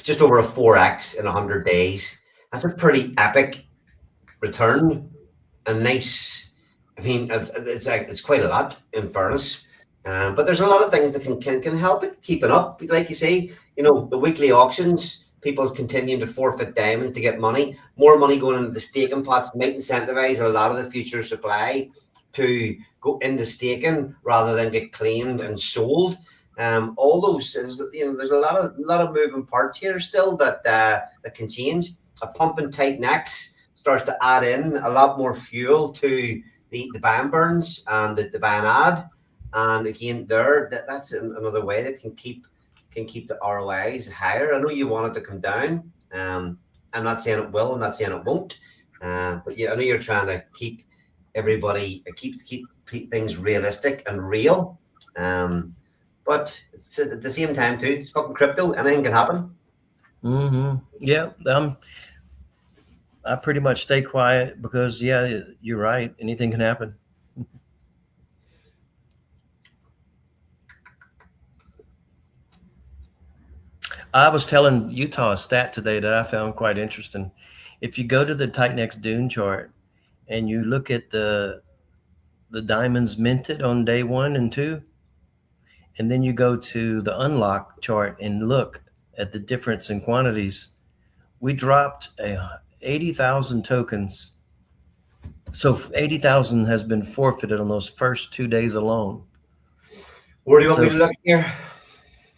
Just over a 4x in 100 days. That's a pretty epic return. A nice. I mean, it's quite a lot in fairness. But there's a lot of things that can help it keeping up. Like you say, the weekly auctions, people continuing to forfeit diamonds to get money. More money going into the staking pots might incentivize a lot of the future supply to go into staking rather than get claimed and sold. All those, there's a lot of moving parts here still that can change. A pump and tight necks starts to add in a lot more fuel to the ban burns and the ban add. And again, that's another way that can keep the ROIs higher. I know you want it to come down. I'm not saying it will. I'm not saying it won't. But yeah, I know you're trying to keep everybody keep things realistic and real. But it's, at the same time too, it's fucking crypto. Anything can happen. Mm-hmm. Yeah. I pretty much stay quiet because you're right. Anything can happen. I was telling Utah a stat today that I found quite interesting. If you go to the Titanx Dune chart and you look at the diamonds minted on day 1 and 2, and then you go to the unlock chart and look at the difference in quantities, we dropped 80,000 tokens. So 80,000 has been forfeited on those first 2 days alone. Where do you want me to look here?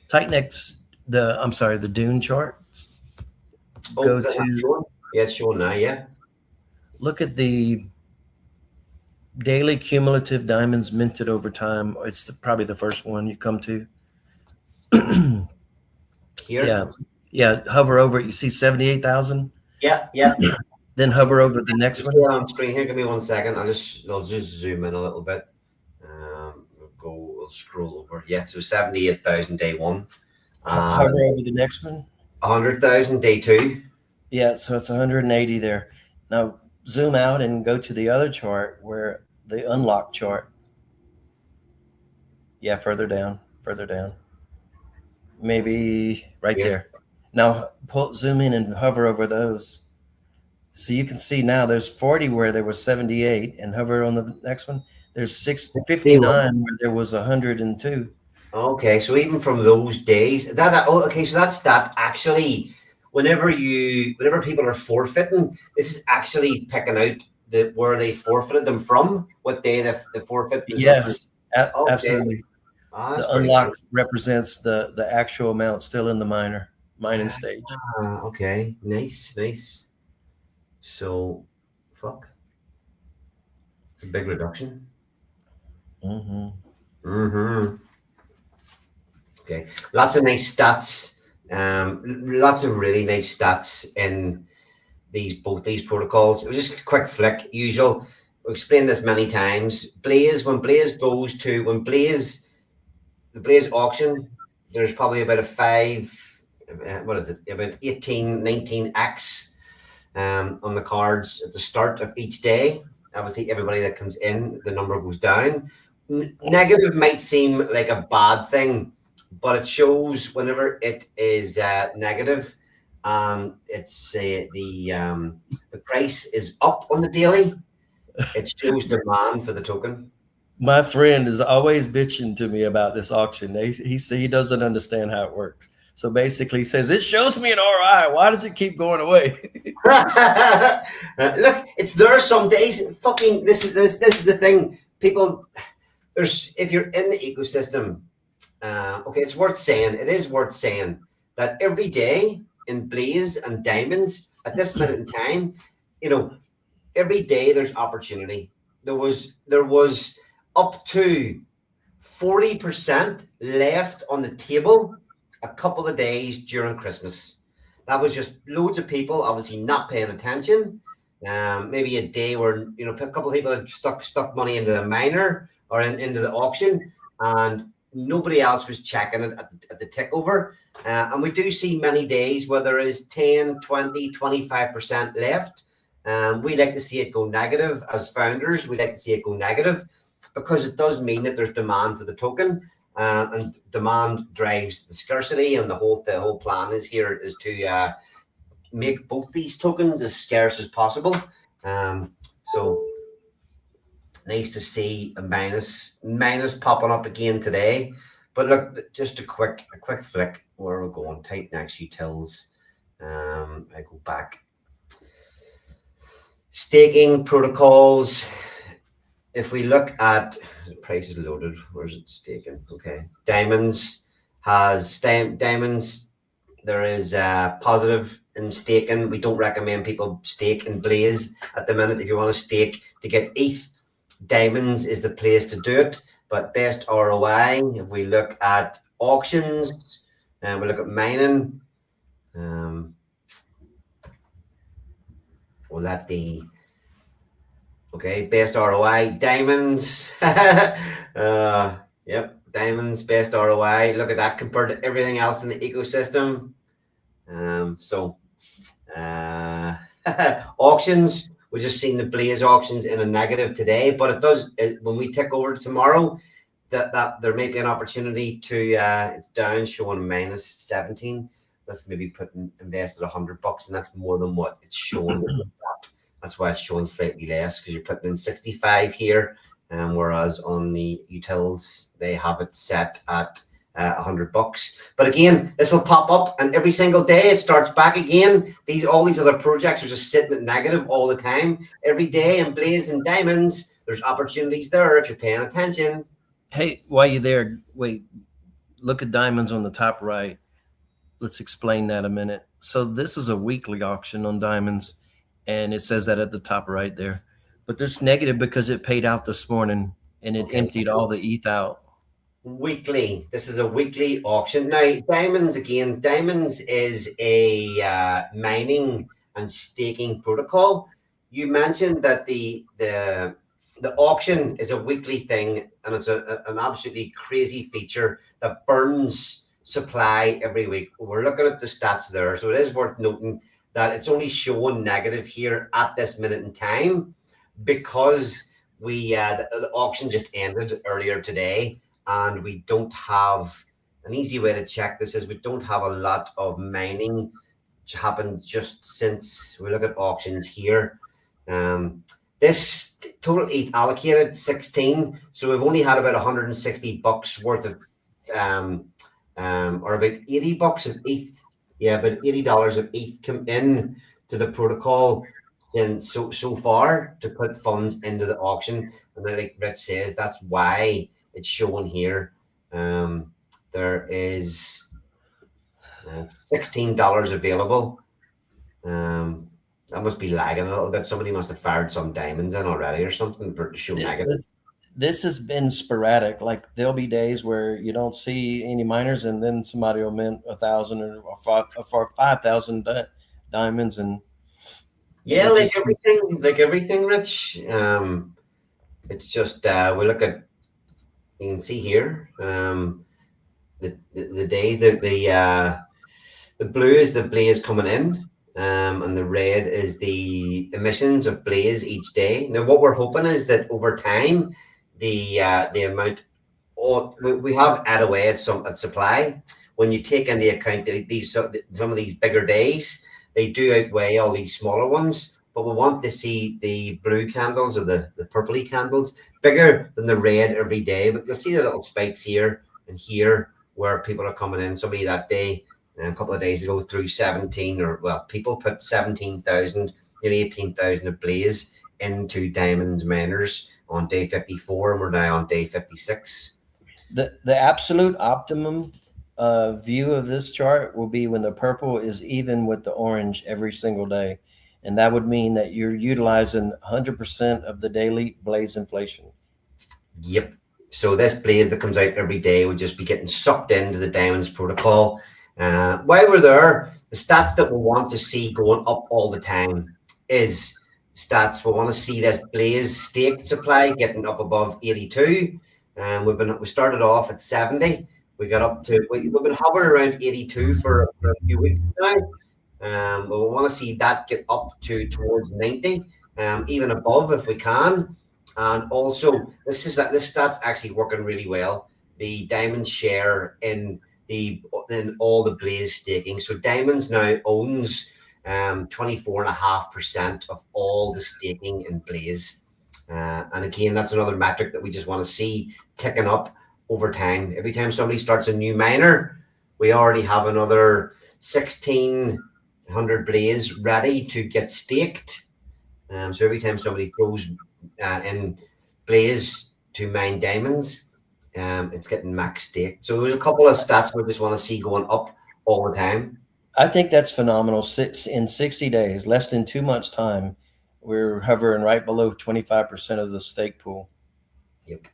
Titanx, the Dune chart. Go to, yeah, it's showing now, yeah. Look at the daily cumulative diamonds minted over time. It's probably the first one you come to. Here? Yeah. Hover over it. You see 78,000? Yeah. Then hover over the next one. On screen here. Give me 1 second. I'll just zoom in a little bit. We'll scroll over. Yeah, so 78,000 day 1. Hover over the next one. 100,000 day 2. Yeah, so it's 180 there. Now zoom out and go to the other chart, where the unlock chart. Yeah, further down. Maybe right there. Now zoom in and hover over those. So you can see now there's 40 where there was 78, and hover on the next one. There's 659 where there was 102. Okay, so even from those days, so that's that actually. Whenever people are forfeiting, this is actually picking out where they forfeited them from, what day the forfeit. Yes, absolutely. That's The pretty unlock cool. represents the actual amount still in the mining stage. Okay, nice. So, fuck, it's a big reduction. Hmm. Mm-hmm. Okay, lots of nice stats. Lots of really nice stats in both these protocols. It was just a quick flick. Usual. We've explained this many times. The Blaze auction, there's probably about a what is it? About 18, 19x on the cards at the start of each day. Obviously, everybody that comes in, the number goes down. Negative might seem like a bad thing, but it shows whenever it is negative, it's the price is up on the daily. It shows demand for the token. My friend is always bitching to me about this auction. He doesn't understand how it works. So basically, he says it shows me an RI. Why does it keep going away? Look, it's there some days. Fucking this is the thing. People, if you're in the ecosystem, okay, it's worth saying. It is worth saying that every day in Blaze and Diamonds at this minute in time, you know, every day there's opportunity. There was up to 40% left on the table a couple of days during Christmas. That was just loads of people obviously not paying attention. Maybe a day where a couple of people had stuck money into the miner or into the auction, and nobody else was checking it at the tick over. And we do see many days where there is 10, 20, 25% left. We like to see it go negative as founders. We like to see it go negative because it does mean that there's demand for the token, and demand drives the scarcity. And the whole plan is to make both these tokens as scarce as possible. So nice to see a minus popping up again today. But look, just a quick flick. Where we're going, Titan X utils. I go back. Staking protocols. If we look at price is loaded, where's it staking? Okay, diamonds. There is positive in staking. We don't recommend people stake in Blaze at the minute. If you want to stake to get ETH, diamonds is the place to do it. But best ROI, if we look at auctions and we look at mining, will that be okay? Best ROI, diamonds. Yep, diamonds, best ROI. Look at that compared to everything else in the ecosystem. Auctions, we just seen the Blaze auctions in a negative today, but when we tick over tomorrow, that there may be an opportunity to it's down, showing minus 17. Let's maybe invested $100, and that's more than what it's showing. That's why it's showing slightly less, because you're putting in 65 here, whereas on the utils they have it set at $100. But again, this will pop up, and every single day it starts back again. All these other projects are just sitting at negative all the time. Every day in Blaze and Diamonds, there's opportunities there if you're paying attention. Hey, while you're there, wait, look at diamonds on the top right. Let's explain that a minute. So this is a weekly auction on diamonds, and it says that at the top right there. But this negative because it paid out this morning and it emptied all the ETH out. Weekly. This is a weekly auction. Now, diamonds is a mining and staking protocol. You mentioned that the auction is a weekly thing, and it's an absolutely crazy feature that burns supply every week. We're looking at the stats there, so it is worth noting that it's only showing negative here at this minute in time because the auction just ended earlier today, and we don't have an easy way to check this. Is we don't have a lot of mining which happened just since we look at auctions here. This total ETH allocated 16, so we've only had about $160 worth of or about $80 of ETH. Yeah, about $80 of ETH come in to the protocol and so far to put funds into the auction. And then, like Rich says, that's why it's showing here There is $16 available. That must be lagging a little bit. Somebody must have fired some diamonds in already or something to show negative. This has been sporadic. Like there'll be days where you don't see any miners, and then somebody will mint 1,000 or 5,000 diamonds, and Yeah, it just like everything, Rich. It's just we look at, you can see here, the days, the blue is the blaze coming in, and the red is the emissions of blaze each day. Now, what we're hoping is that over time, the amount, we have add away at some at supply. When you take into account these some of these bigger days, they do outweigh all these smaller ones. But we want to see the blue candles or the purpley candles bigger than the red every day. But you'll see the little spikes here and here where people are coming in. Somebody that day, a couple of days ago, through 17, or well, people put 17,000, nearly 18,000 of blaze into diamonds miners on day 54, and we're now on day 56. the absolute optimum view of this chart will be when the purple is even with the orange every single day, and that would mean that you're utilizing 100% of the daily blaze inflation. Yep. So this blaze that comes out every day would just be getting sucked into the diamonds protocol. While we're there, the stats that we want to see going up all the time is stats. We want to see this blaze staked supply getting up above 82. We started off at 70. We got up to we've been hovering around 82 for a few weeks now. But we want to see that get up to towards 90, even above if we can. And also, this stat's actually working really well. The diamond share in all the blaze staking. So diamonds now owns 24.5% of all the staking in blaze. And again, that's another metric that we just want to see ticking up over time. Every time somebody starts a new miner, we already have another 1,600 blaze ready to get staked. So every time somebody throws in blaze to mine diamonds, it's getting max staked. So there's a couple of stats we just want to see going up all the time. I think that's phenomenal. In 60 days, less than 2 months' time, we're hovering right below 25% of the stake pool. Yep.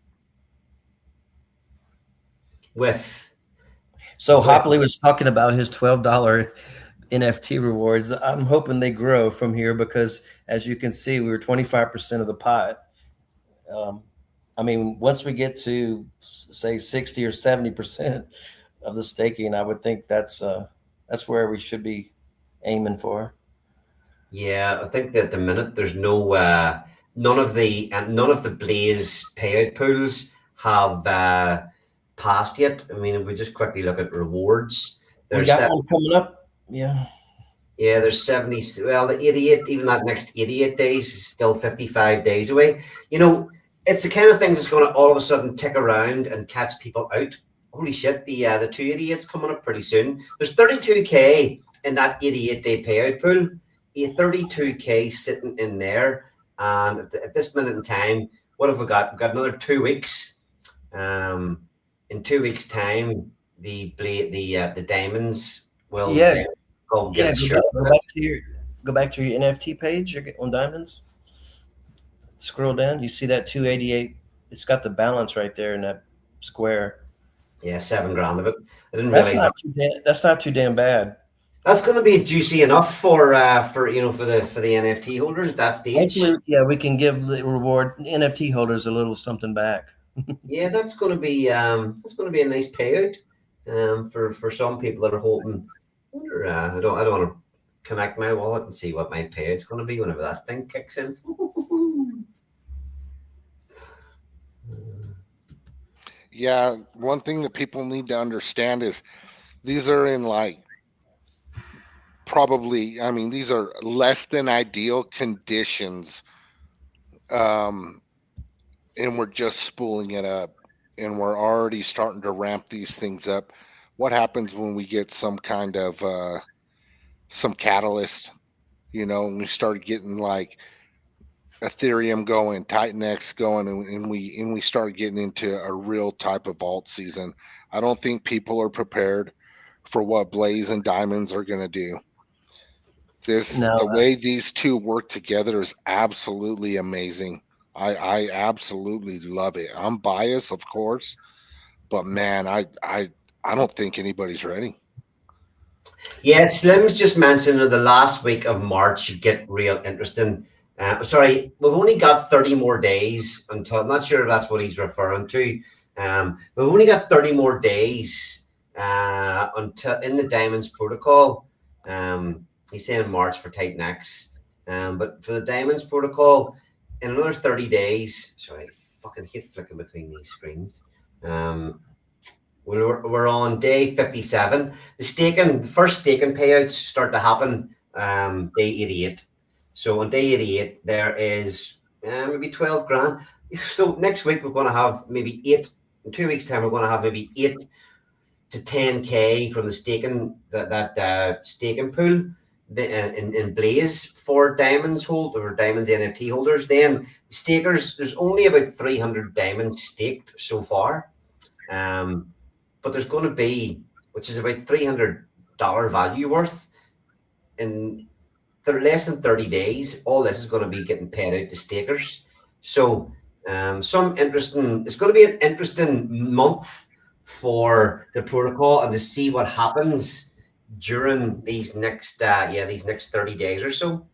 So Hopley was talking about his $12 NFT rewards. I'm hoping they grow from here because, as you can see, we were 25% of the pot. I mean, once we get to say 60 or 70% of the staking, I would think that's where we should be aiming for. Yeah, I think that at the minute there's no none of the Blaze payout pools have passed yet. I mean, if we just quickly look at rewards, We got one coming up. Yeah. Yeah, there's 70. Well, the 88, even that next 88 days is still 55 days away. You know, it's the kind of things that's going to all of a sudden tick around and catch people out. Holy shit, the 288's coming up pretty soon. There's 32K in that 88-day payout pool. A 32K sitting in there. And at this minute in time, what have we got? We've got another 2 weeks. In 2 weeks' time, the diamonds will go back to your NFT page on diamonds. Scroll down. You see that 288? It's got the balance right there in that square. Yeah, $7,000 of it. I didn't That's realize that's not too damn bad. That's going to be juicy enough for the NFT holders at that stage. Hopefully, yeah, we can give the reward NFT holders a little something back. Yeah, that's going to be a nice payout for some people that are holding. I don't want to connect my wallet and see what my payout's going to be whenever that thing kicks in. Yeah, one thing that people need to understand is these are in these are less than ideal conditions. And we're just spooling it up and we're already starting to ramp these things up. What happens when we get some kind of some catalyst, and we start getting Ethereum going, Titanx going, and we start getting into a real type of alt season. I don't think people are prepared for what Blaze and Diamonds are going to do. No, The way these two work together is absolutely amazing. I absolutely love it. I'm biased, of course, but man, I don't think anybody's ready. Yeah, Slim's just mentioned that the last week of March should get real interesting. Sorry, we've only got 30 more days until, I'm not sure if that's what he's referring to. We've only got 30 more days until in the Diamonds protocol. He's saying March for Titan X. But for the Diamonds protocol, in another 30 days, sorry, I fucking hate flicking between these screens. We're on day 57. The first staking payouts start to happen day 88. So on day 88, there is maybe 12 grand. So next week, we're going to have maybe eight. In 2 weeks' time, we're going to have maybe 8 to 10K from the staking, that staking pool in Blaze for Diamonds or Diamonds NFT holders. Then stakers, there's only about 300 diamonds staked so far. But there's going to be, which is about $300 value worth in less than 30 days. All this is going to be getting paid out to stakers. So it's going to be an interesting month for the protocol and to see what happens during these next 30 days or so.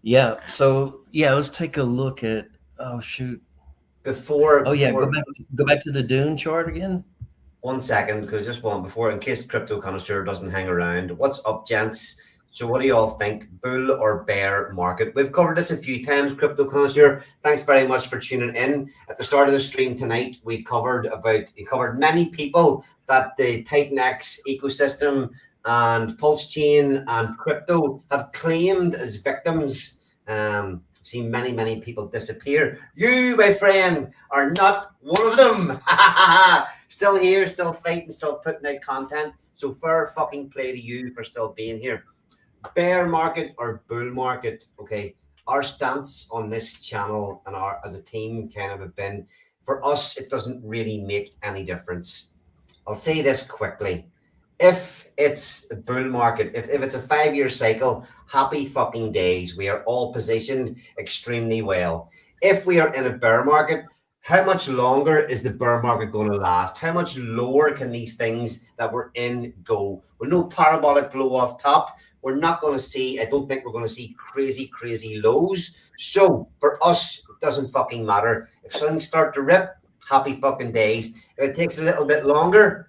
Yeah. So let's take a look at. Oh shoot. Before Go back to the Dune chart again. 1 second, because just one before, in case Crypto Connoisseur doesn't hang around. What's up, gents? So what do you all think? Bull or bear market? We've covered this a few times, Crypto Connoisseur. Thanks very much for tuning in. At the start of the stream tonight, we covered many people that the Titan X ecosystem and PulseChain and crypto have claimed as victims. Seen many people disappear. You, my friend, are not one of them. Still here, still fighting, still putting out content. So fair fucking play to you for still being here. Bear market or bull market? Okay, our stance on this channel and our as a team kind of have been, for us, it doesn't really make any difference. I'll say this quickly. If it's a bull market, if it's a 5-year cycle, happy fucking days. We are all positioned extremely well. If we are in a bear market, how much longer is the bear market going to last? How much lower can these things that we're in go? With no parabolic blow off top, we're not going to see, I don't think we're going to see crazy lows. So for us, it doesn't fucking matter. If things start to rip, happy fucking days. If it takes a little bit longer,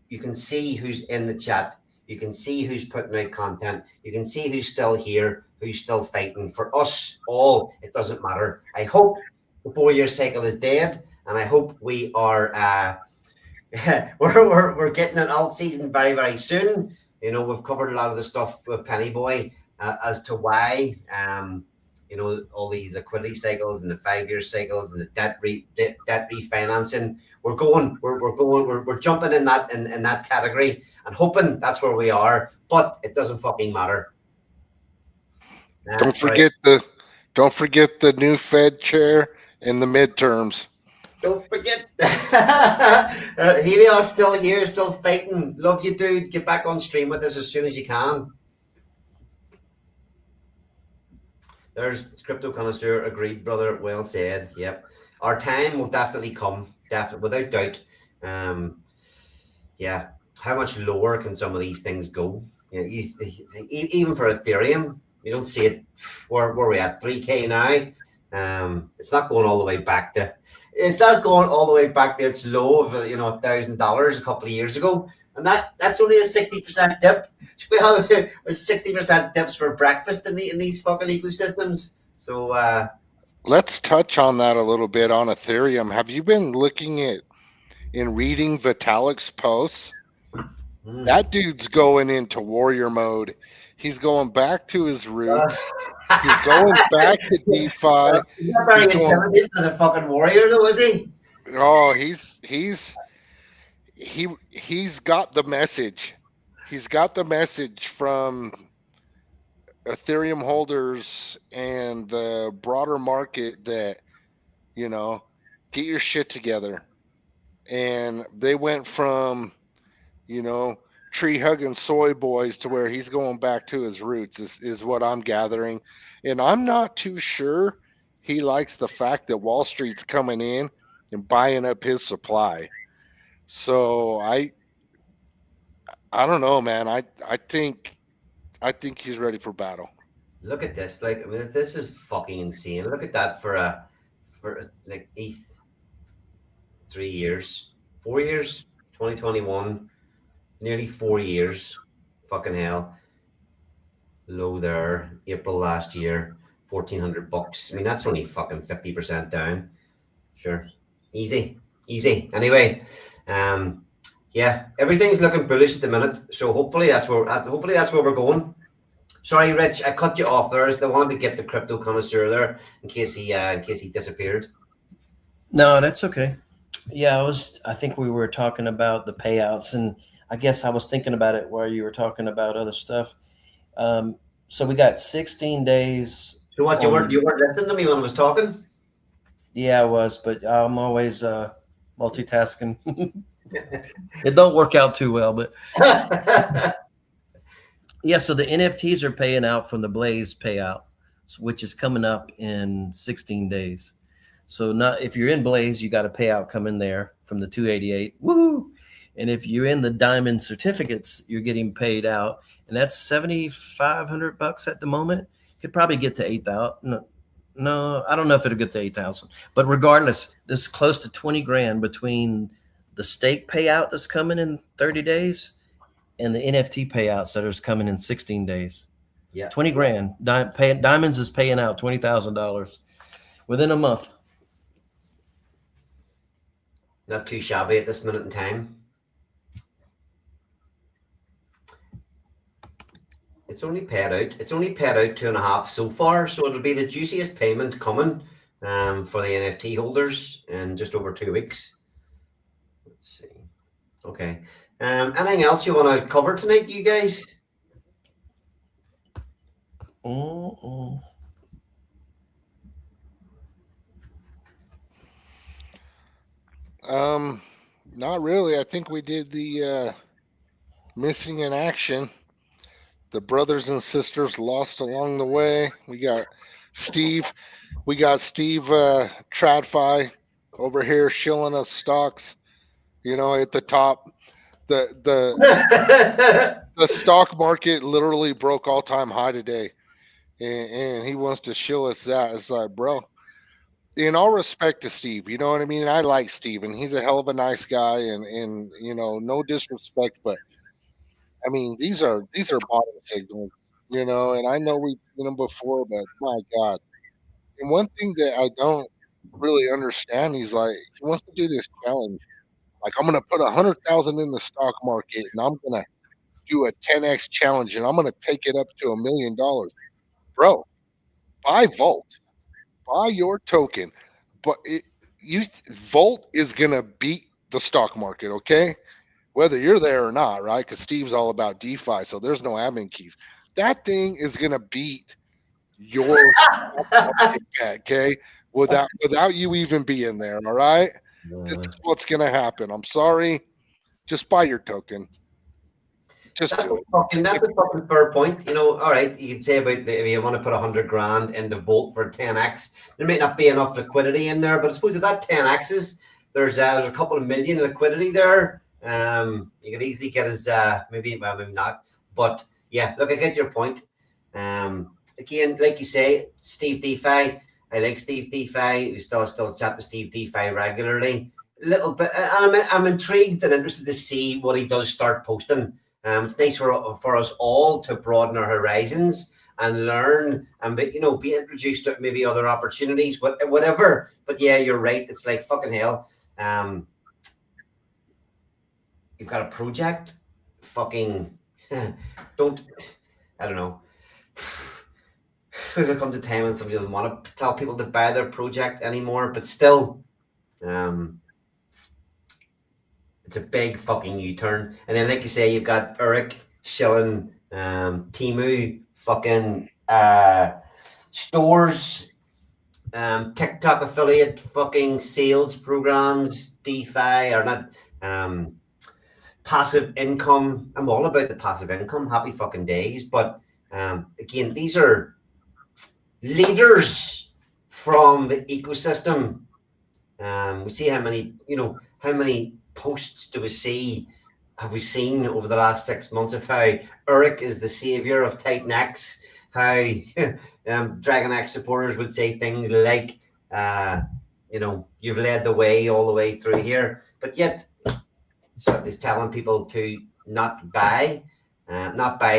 you can see who's in the chat. You can see who's putting out content. You can see who's still here, who's still fighting. For us all, it doesn't matter. I hope the 4-year cycle is dead, and I hope we are we're getting an alt season very soon. You know, we've covered a lot of the stuff with Pennyboy as to why you know, all the liquidity cycles and the 5-year cycles and the debt refinancing. We're jumping in that category and hoping that's where we are, but it doesn't fucking matter. Don't forget the new Fed chair in the midterms. Don't forget. Helios still here, still fighting. Love you, dude. Get back on stream with us as soon as you can. There's Crypto Connoisseur. Agreed, brother. Well said. Yep. Our time will definitely come. Definitely, without doubt. Yeah. How much lower can some of these things go? You know, even for Ethereum, you don't see it. Where we at? 3K now. It's not going all the way back to. It's not going all the way back to its low of $1,000 a couple of years ago, and that's only a 60% dip. We have 60% dips for breakfast in these fucking ecosystems. So let's touch on that a little bit on Ethereum. Have you been looking at and reading Vitalik's posts? That dude's going into warrior mode. He's going back to his roots. He's going back to DeFi. He's not very intimidating as a fucking warrior, though, is he? Oh, he's got the message. He's got the message from Ethereum holders and the broader market that, you know, get your shit together. And they went from, you know, tree hugging soy boys to where he's going back to his roots is what I'm gathering. And I'm not too sure he likes the fact that Wall Street's coming in and buying up his supply. So I don't know, man. I think he's ready for battle. Look at this. Like, I mean, this is fucking insane. Look at that for like 3 years, 4 years, 2021, nearly 4 years. Fucking hell. Low there, April last year, $1,400. I mean, that's only fucking 50% down. Sure. Easy. Easy. Anyway, um, yeah, everything's looking bullish at the minute. So hopefully that's where we're going. Sorry, Rich, I cut you off there. I wanted to get the crypto connoisseur there in case he disappeared. No, that's okay. Yeah, I think we were talking about the payouts, and I guess I was thinking about it while you were talking about other stuff. So we got 16 days. So what, you weren't listening to me when I was talking? Yeah, I was, but I'm always multitasking. It don't work out too well, but yeah. So the NFTs are paying out from the Blaze payout, which is coming up in 16 days. So not if you're in Blaze, you got a payout coming there from the 288. Woohoo! And if you're in the Diamond certificates, you're getting paid out, and that's $7,500 at the moment. Could probably get to 8,000. No, I don't know if it'll get to 8,000. But regardless, there's close to 20 grand between the stake payout that's coming in 30 days and the NFT payouts that are coming in 16 days. Yeah, 20 grand. Diamonds is paying out $20,000 within a month. not too shabby at this minute in time. It's only paid out. It's only paid out 2.5 so far, so it'll be the juiciest payment coming for the NFT holders in just over 2 weeks. Let's see. Okay. Anything else you want to cover tonight, you guys? Not really. I think we did the missing in action. The brothers and sisters lost along the way. We got Steve TradFi over here shilling us stocks, at the top. The stock market literally broke all-time high today, and he wants to shill us that. It's like, bro, in all respect to Steve, you know what I mean? I like Steve, and he's a hell of a nice guy, and no disrespect, but I mean, these are bottom signals, and I know we've seen them before, but my God. And one thing that I don't really understand, he's like, he wants to do this challenge. Like, I'm gonna put 100,000 in the stock market, and I'm gonna do a 10x challenge, and I'm gonna take it up to $1 million. Bro, buy Volt, buy your token, but Volt is gonna beat the stock market, okay? Whether you're there or not, right? Because Steve's all about DeFi, so there's no admin keys. That thing is gonna beat your bet, okay? Without you even being there, all right? This is what's gonna happen. I'm sorry. Just buy your token. Just That's do it. that's a fucking fair point. All right, you could say about if you want to put 100 grand into Volt for 10x, there may not be enough liquidity in there, but I suppose if that 10x's, there's a couple of million liquidity there. You could easily get as maybe not, but yeah, look, I get your point. Again, like you say, Steve DeFi. I like Steve DeFi. We still chat to Steve DeFi regularly, a little bit, and I'm intrigued and interested to see what he does start posting. It's nice for us all to broaden our horizons and learn and be introduced to maybe other opportunities, whatever. But yeah, you're right. It's like fucking hell. You've got a project. Fucking I don't know. Because there comes a time when somebody doesn't want to tell people to buy their project anymore, but still, it's a big fucking U-turn. And then, like you say, you've got Eric shilling Timu fucking stores, TikTok affiliate fucking sales programs, DeFi or not, passive income. I'm all about the passive income. Happy fucking days. But again, these are leaders from the ecosystem. We see how many, how many posts do we see? Have we seen over the last 6 months of how Eric is the savior of Titan X? How Dragon X supporters would say things like, you've led the way all the way through here, but yet is telling people to not buy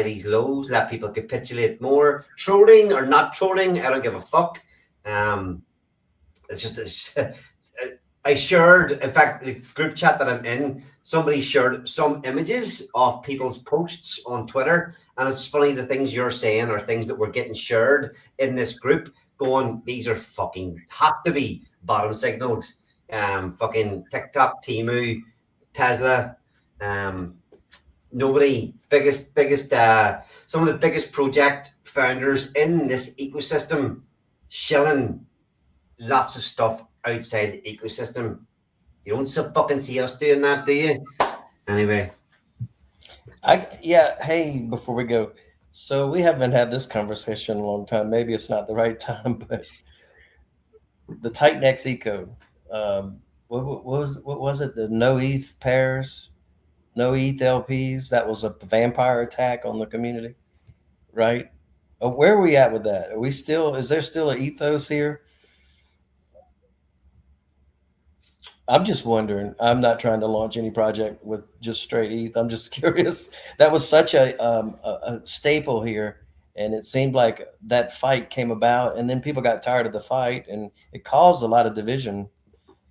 these lows, let people capitulate more. Trolling or not trolling, I don't give a fuck. I shared, in fact, the group chat that I'm in, somebody shared some images of people's posts on Twitter. And it's funny, the things you're saying are things that were getting shared in this group going, these are fucking, have to be bottom signals. Fucking TikTok, Temu, Tesla, nobody, some of the biggest project founders in this ecosystem shilling lots of stuff outside the ecosystem. You don't so fucking see us doing that, do you? Anyway. Hey, before we go, so we haven't had this conversation in a long time. Maybe it's not the right time, but the Titan X Eco, what was it? The no ETH pairs, no ETH LPs. That was a vampire attack on the community, right? Where are we at with that? Is there still an ethos here? I'm just wondering. I'm not trying to launch any project with just straight ETH. I'm just curious. That was such a staple here, and it seemed like that fight came about, and then people got tired of the fight, and it caused a lot of division.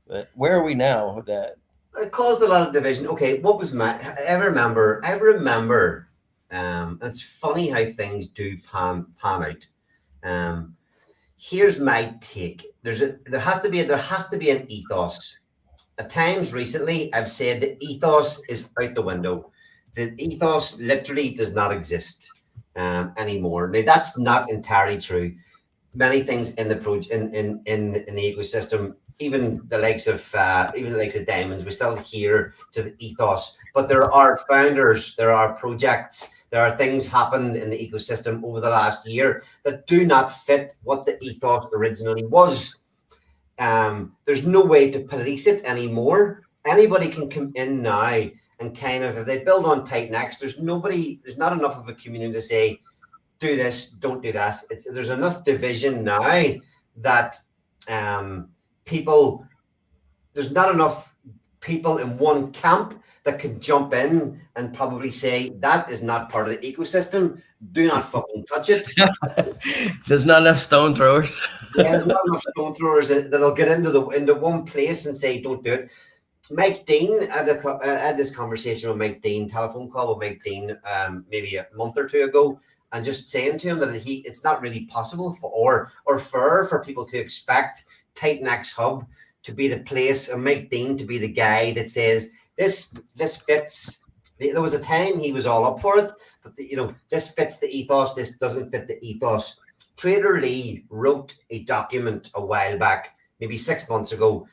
But where are we now with that? It caused a lot of division. Okay, what was I remember. It's funny how things do pan out. Here's my take. There has to be an ethos. At times recently, I've said the ethos is out the window. The ethos literally does not exist anymore. Now, that's not entirely true. Many things in the in the ecosystem, even the likes of diamonds, we still adhere to the ethos. But there are founders, there are projects, there are things happened in the ecosystem over the last year that do not fit what the ethos originally was. There's no way to police it anymore. Anybody can come in now and kind of, if they build on Titan X, there's not enough of a community to say, do this, don't do that. There's enough division now that there's not enough people in one camp that can jump in and probably say, that is not part of the ecosystem. Do not fucking touch it. There's not enough stone throwers. Yeah, there's not enough stone throwers that'll get into one place and say, don't do it. Mike Dean, I had this conversation with Mike Dean, telephone call with Mike Dean maybe a month or two ago, and just saying to him that it's not really possible for fair for people to expect Titan X Hub to be the place and Mike Dean to be the guy that says this fits. There was a time he was all up for it, but this fits the ethos, this doesn't fit the ethos. Trader Lee wrote a document a while back, maybe 6 months ago.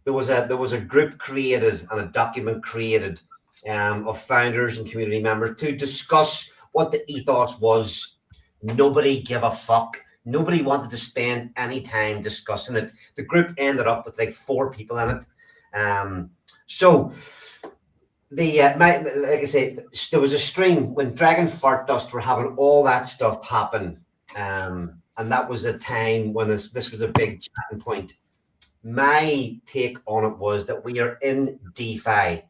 There was a group created and a document created of founders and community members to discuss what the ethos was. Nobody gave a fuck. Nobody wanted to spend any time discussing it. The group ended up with like 4 people in it. So like I said, there was a stream when Dragon Fart Dust were having all that stuff happen. And that was a time when this was a big chatting point. My take on it was that we are in DeFi.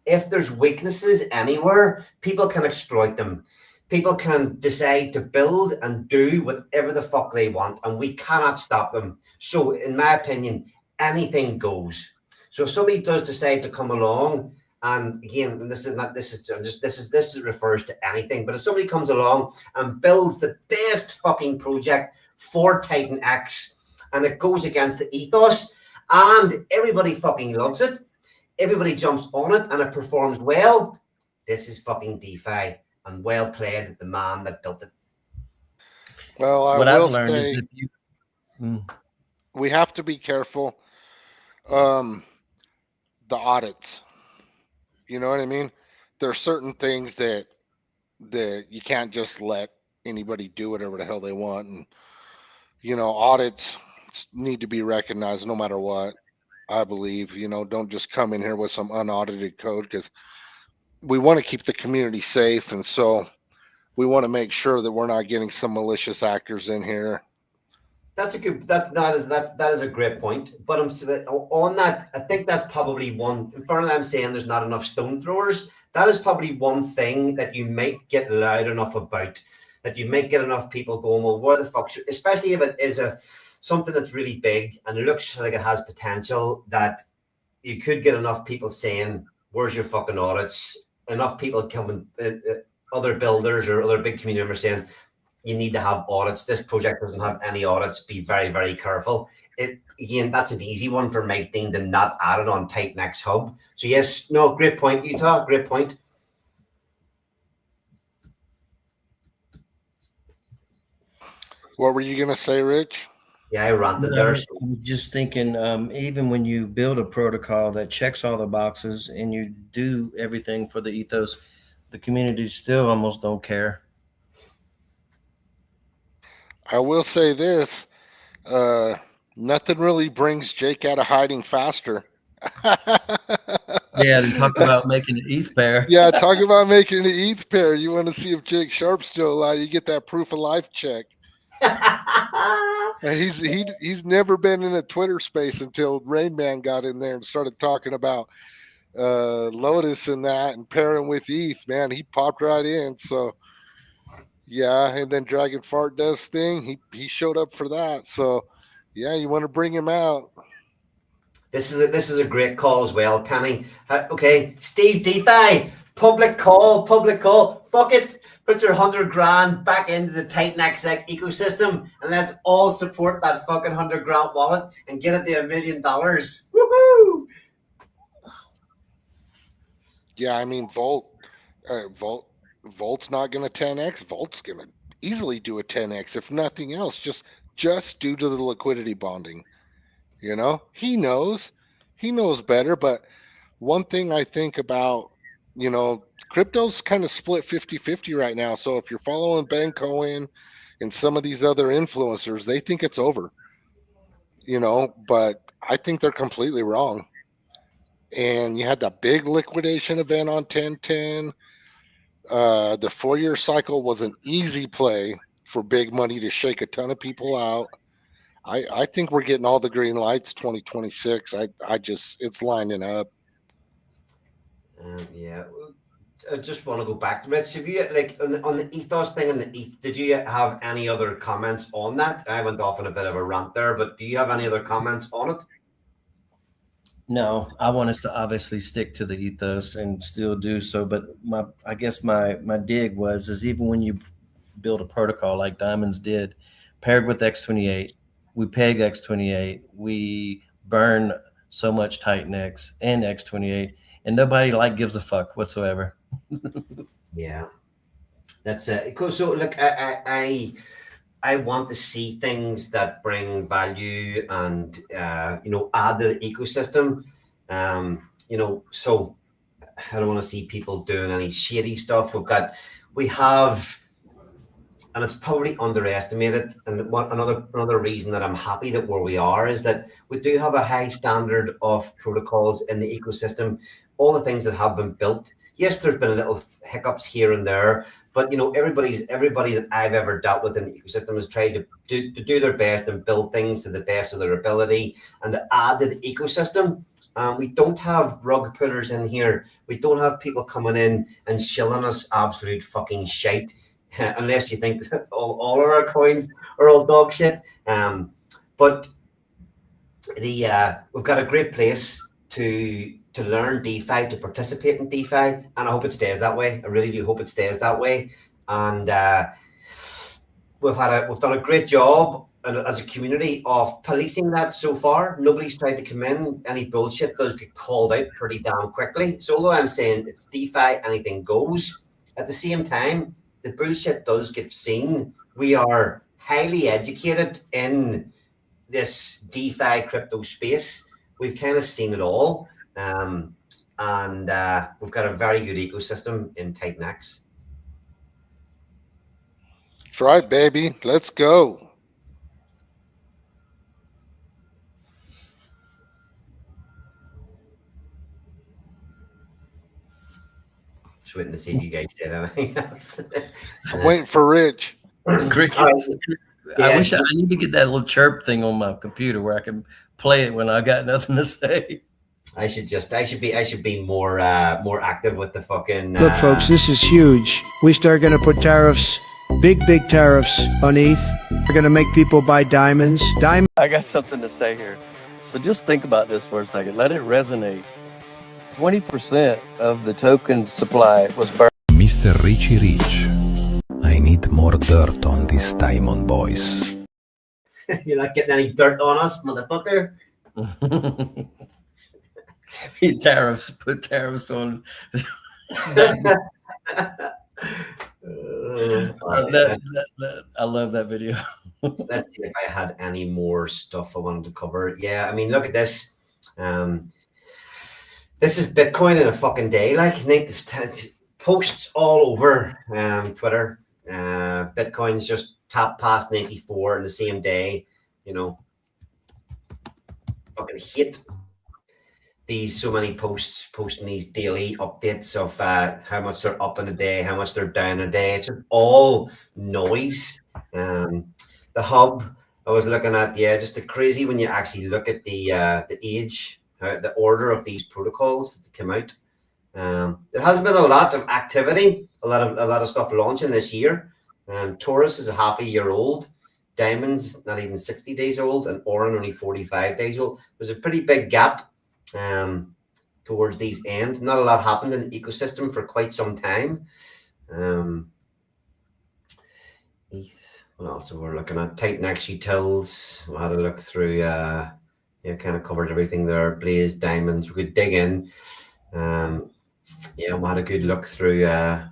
If there's weaknesses anywhere, people can exploit them. People can decide to build and do whatever the fuck they want, and we cannot stop them. So, in my opinion, anything goes. So, if somebody does decide to come along, and again, this refers to anything, but if somebody comes along and builds the best fucking project for Titan X, and it goes against the ethos, and everybody fucking loves it, everybody jumps on it, and it performs well, this is fucking DeFi. And well played, the man that built it. Well, I What I've will learned is say if you, mm, we have to be careful. Um, the audits. You know what I mean? There are certain things that you can't just let anybody do whatever the hell they want, and audits need to be recognized no matter what. I believe, don't just come in here with some unaudited code, because we want to keep the community safe, and so we want to make sure that we're not getting some malicious actors in here. That's a good. That is a great point. But on that. I think that's probably one. In front of them saying there's not enough stone throwers. That is probably one thing that you might get loud enough about. That you might get enough people going. Well, where the fuck? Especially if it is something that's really big and it looks like it has potential. That you could get enough people saying, "Where's your fucking audits?" Enough people coming, other builders or other big community members saying, you need to have audits. This project doesn't have any audits. Be very, very careful. It again, that's an easy one for Mike Dean to not add it on Tight Next Hub. So yes, no, great point, Utah. Great point. What were you gonna say, Rich? Yeah, I ranted no, there. I'm just thinking, even when you build a protocol that checks all the boxes and you do everything for the ethos, the community still almost don't care. I will say this: nothing really brings Jake out of hiding faster. Yeah, and talk about making an ETH pair. Yeah, talk about making an ETH pair. You want to see if Jake Sharp's still alive? You get that proof of life check. And he's never been in a Twitter space until Rain Man got in there and started talking about Lotus and that and pairing with ETH. Man, he popped right in. So yeah, and then Dragon Fart does thing. He showed up for that. So yeah, you want to bring him out. This is a great call as well, Penny. Okay, Steve DeFi, public call. Fuck it, put your 100 grand back into the Tight Next ecosystem, and let's all support that fucking 100 grand wallet and get it to $1 million. Woohoo! Yeah, I mean Volt's not going to 10x. Volt's going to easily do a 10x, if nothing else, just due to the liquidity bonding. He knows better. But one thing I think about, crypto's kind of split 50-50 right now. So if you're following Ben Cohen and some of these other influencers, they think it's over, but I think they're completely wrong. And you had that big liquidation event on 1010. The 4-year cycle was an easy play for big money to shake a ton of people out. I think we're getting all the green lights 2026. It's lining up. Yeah, I just want to go back to Rich. Have you like on the ethos thing and the ETH? Did you have any other comments on that? I went off on a bit of a rant there, but do you have any other comments on it? No, I want us to obviously stick to the ethos and still do so. But I guess my dig is even when you build a protocol like Diamonds did, paired with X28, we peg X28, we burn so much Titanx and X28, and nobody gives a fuck whatsoever. Yeah, that's it. So look, I want to see things that bring value and add to the ecosystem. So I don't want to see people doing any shady stuff. We have, and it's probably underestimated. And another reason that I'm happy that where we are is that we do have a high standard of protocols in the ecosystem. All the things that have been built. Yes, there's been little hiccups here and there, but everybody that I've ever dealt with in the ecosystem has tried to do their best and build things to the best of their ability and to add to the ecosystem. We don't have rug pullers in here. We don't have people coming in and shilling us absolute fucking shite. Unless you think that all of our coins are all dog shit. But we've got a great place to learn DeFi, to participate in DeFi, and I hope it stays that way. I really do hope it stays that way. And we've done a great job as a community of policing that so far. Nobody's tried to come in. Any bullshit does get called out pretty damn quickly. So although I'm saying it's DeFi, anything goes, at the same time, the bullshit does get seen. We are highly educated in this DeFi crypto space. We've kind of seen it all. And we've got a very good ecosystem in Titan X. That's right, baby. Let's go. Just waiting to see if you guys said anything else. I'm waiting for Rich. Crickets. Yeah. I wish I need to get that little chirp thing on my computer where I can play it when I got nothing to say. I should be more active with the fucking. Look, folks, this is huge. We start going to put tariffs, big tariffs on ETH. We're going to make people buy diamonds. I got something to say here. So just think about this for a second. Let it resonate. 20% of the token's supply was burned. Mr. Richie Rich, I need more dirt on this Diamond Boys. You're not getting any dirt on us, motherfucker. Put tariffs on. I love that video. Let's see if I had any more stuff I wanted to cover. Yeah, I mean, look at this. This is Bitcoin in a fucking day. Like, posts all over Twitter. Bitcoin's just tapped past 94 in the same day. You know, fucking hate these so many posts posting these daily updates of how much they're up in a day, how much they're down a day. It's all noise. The hub I was looking at, yeah, just the crazy when you actually look at the age, the order of these protocols that come out. There has been a lot of activity, a lot of stuff launching this year. Taurus is a half a year old. Diamond's not even 60 days old, and Oran only 45 days old. There's a pretty big gap towards these end. Not a lot happened in the ecosystem for quite some time. ETH, what else are we looking at? Titan X Utils. We had a look through. Yeah, kind of covered everything there. Blaze, diamonds. We could dig in. Yeah, we had a good look through. Yeah,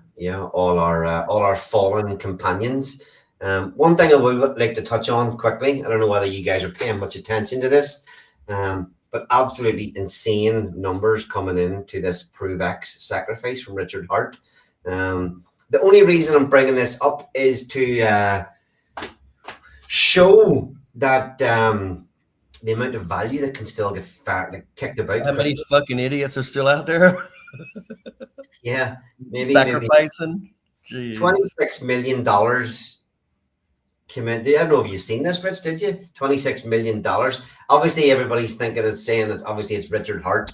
all our fallen companions. One thing I would like to touch on quickly. I don't know whether you guys are paying much attention to this. But absolutely insane numbers coming into this Prove X sacrifice from Richard Hart. The only reason I'm bringing this up is to show that the amount of value that can still get kicked about. How many fucking idiots are still out there? Yeah, maybe sacrificing. Maybe $26 million came in. I don't know if you've seen this, Rich. Did you? $26 million. Obviously, everybody's thinking it's saying it's obviously it's Richard Hart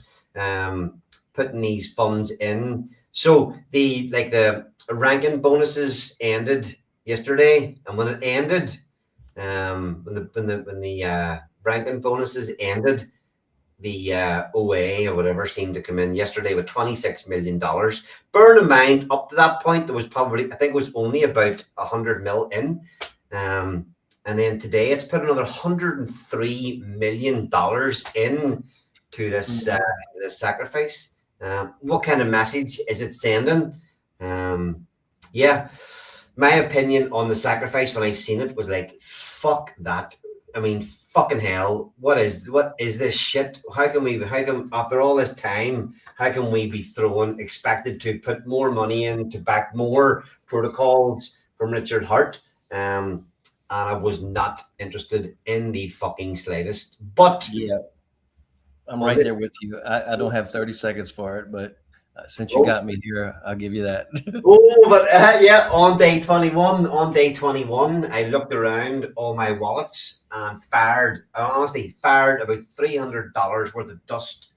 putting these funds in. So the ranking bonuses ended yesterday, and when it ended, when the ranking bonuses ended, the OA or whatever seemed to come in yesterday with $26 million. Bear in mind, up to that point, there was probably, I think it was only about 100 mil in. And then today it's put another $103 million in to this this sacrifice. What kind of message is it sending? Yeah, my opinion on the sacrifice when I seen it was like, fuck that. I mean, fucking hell, what is this shit? How come after all this time, how can we be expected to put more money in to back more protocols from Richard Hart? And I was not interested in the fucking slightest. But yeah, I'm right there with you. I don't have 30 seconds for it, but since you got me here, I'll give you that. Yeah, on day 21, I looked around all my wallets and honestly fired about $300 worth of dust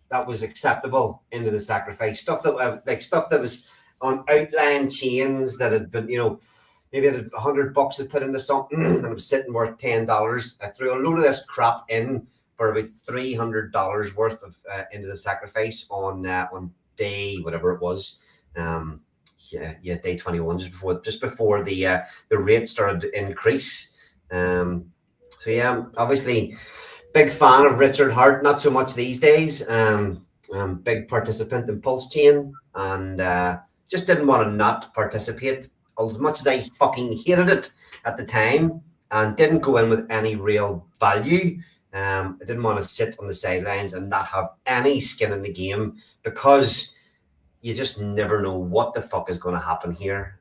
that was acceptable into the sacrifice. Stuff that was on outline chains that had been, maybe I had $100 to put into something and it was sitting worth $10. I threw a load of this crap in for about $300 worth of into the sacrifice on day whatever it was. Day 21, just before the rate started to increase. So yeah, obviously big fan of Richard Hart, not so much these days. Big participant in PulseChain, and just didn't want to not participate. As much as I fucking hated it at the time, and didn't go in with any real value. I didn't want to sit on the sidelines and not have any skin in the game, because you just never know what the fuck is going to happen here.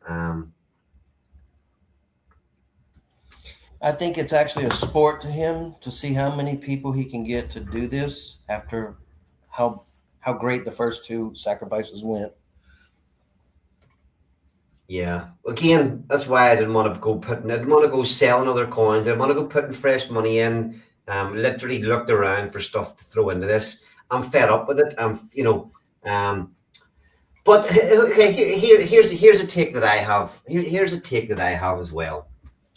I think it's actually a sport to him to see how many people he can get to do this after how great the first two sacrifices went. Yeah. Again, that's why I didn't want to go putting. I didn't want to go selling other coins. I didn't want to go putting fresh money in. Literally looked around for stuff to throw into this. I'm fed up with it. But okay, here's a take that I have. Here's a take that I have as well.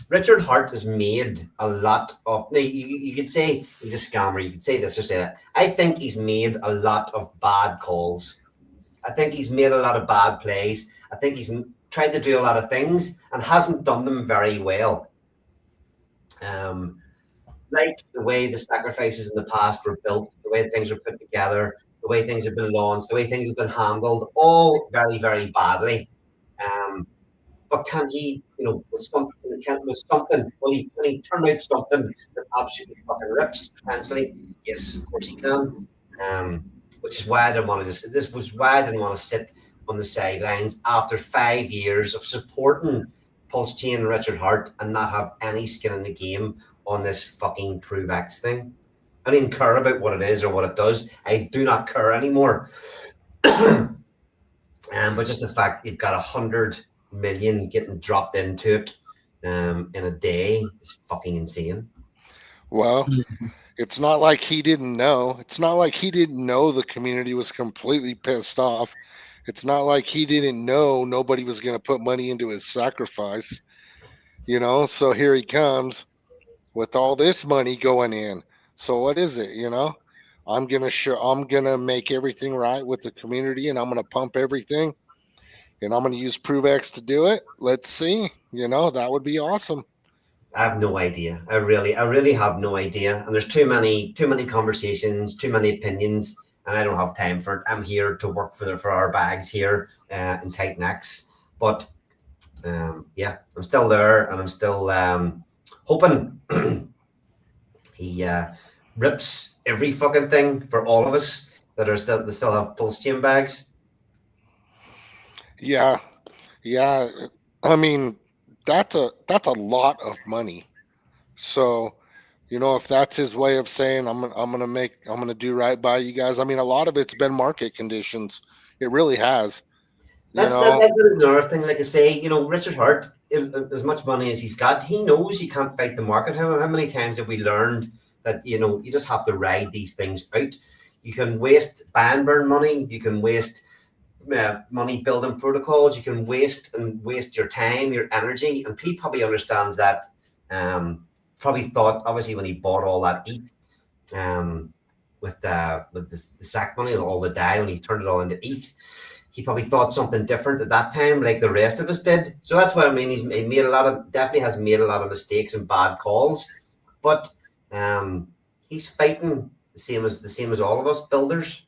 Richard Hart has made a lot of. Now, you could say he's a scammer. You could say this or say that. I think he's made a lot of bad calls. I think he's made a lot of bad plays. I think he's tried to do a lot of things and hasn't done them very well. Like the way the sacrifices in the past were built, the way things were put together, the way things have been launched, the way things have been handled, all very, very badly. But can he, with something, will he turn out something that absolutely fucking rips potentially? Yes, of course he can. Which is why I didn't want to this was why I didn't want to sit on the sidelines after 5 years of supporting PulseChain and Richard Hart and not have any skin in the game on this fucking Prove X thing. I don't even care about what it is or what it does. I do not care anymore. But just the fact you've got 100 million getting dropped into it in a day is fucking insane. Well, it's not like he didn't know. It's not like he didn't know the community was completely pissed off. It's not like he didn't know nobody was going to put money into his sacrifice. So here he comes with all this money going in. So what is it? I'm gonna make everything right with the community, and I'm gonna pump everything, and I'm gonna use ProveX to do it. Let's see. That would be awesome. I have no idea. I really have no idea. And there's too many conversations, too many opinions, and I don't have time for it. I'm here to work for our bags here in Titan X. But yeah, I'm still there, and I'm still hoping he rips every fucking thing for all of us that still have PulseChain bags. Yeah. I mean, that's a lot of money. So, if that's his way of saying I'm gonna do right by you guys. I mean, a lot of it's been market conditions. It really has. That's another thing. Like I say, Richard Hart, as much money as he's got, he knows he can't fight the market. How many times have we learned that you just have to ride these things out? You can waste buy and burn money. You can waste money building protocols. You can waste your time, your energy, and Pete probably understands that. Probably thought, obviously, when he bought all that ETH, with the sack money, all the DAI, when he turned it all into ETH, he probably thought something different at that time, like the rest of us did. So that's why he made definitely has made a lot of mistakes and bad calls, but he's fighting the same as all of us builders.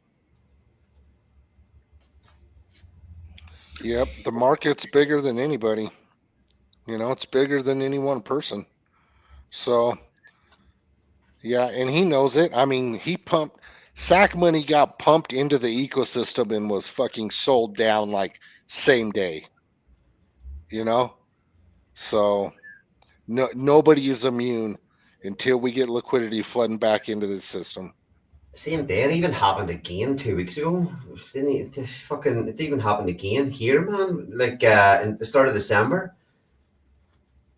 Yep, the market's bigger than anybody. It's bigger than any one person. So, yeah, and he knows it. I mean, SAC money got pumped into the ecosystem and was fucking sold down like same day. So nobody is immune until we get liquidity flooding back into the system. Same day. It even happened again 2 weeks ago. It even happened again here, man. Like in the start of December.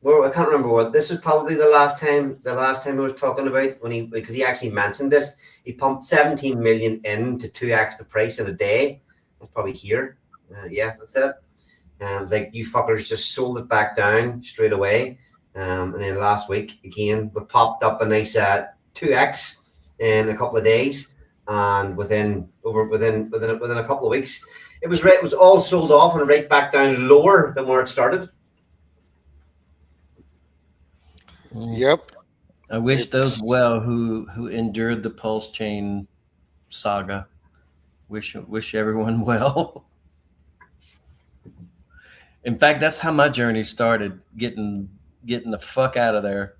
Well, I can't remember what. This was probably the last time I was talking about because he actually mentioned this. He pumped 17 million in to 2x the price in a day. That's probably here. Yeah, that's it. It's like you fuckers just sold it back down straight away. And then last week again, we popped up a nice 2x in a couple of days, and within a couple of weeks, it was all sold off and right back down lower than where it started. Yep. I wish those well who endured the PulseChain saga. Wish everyone well. In fact, that's how my journey started, getting getting the fuck out of there.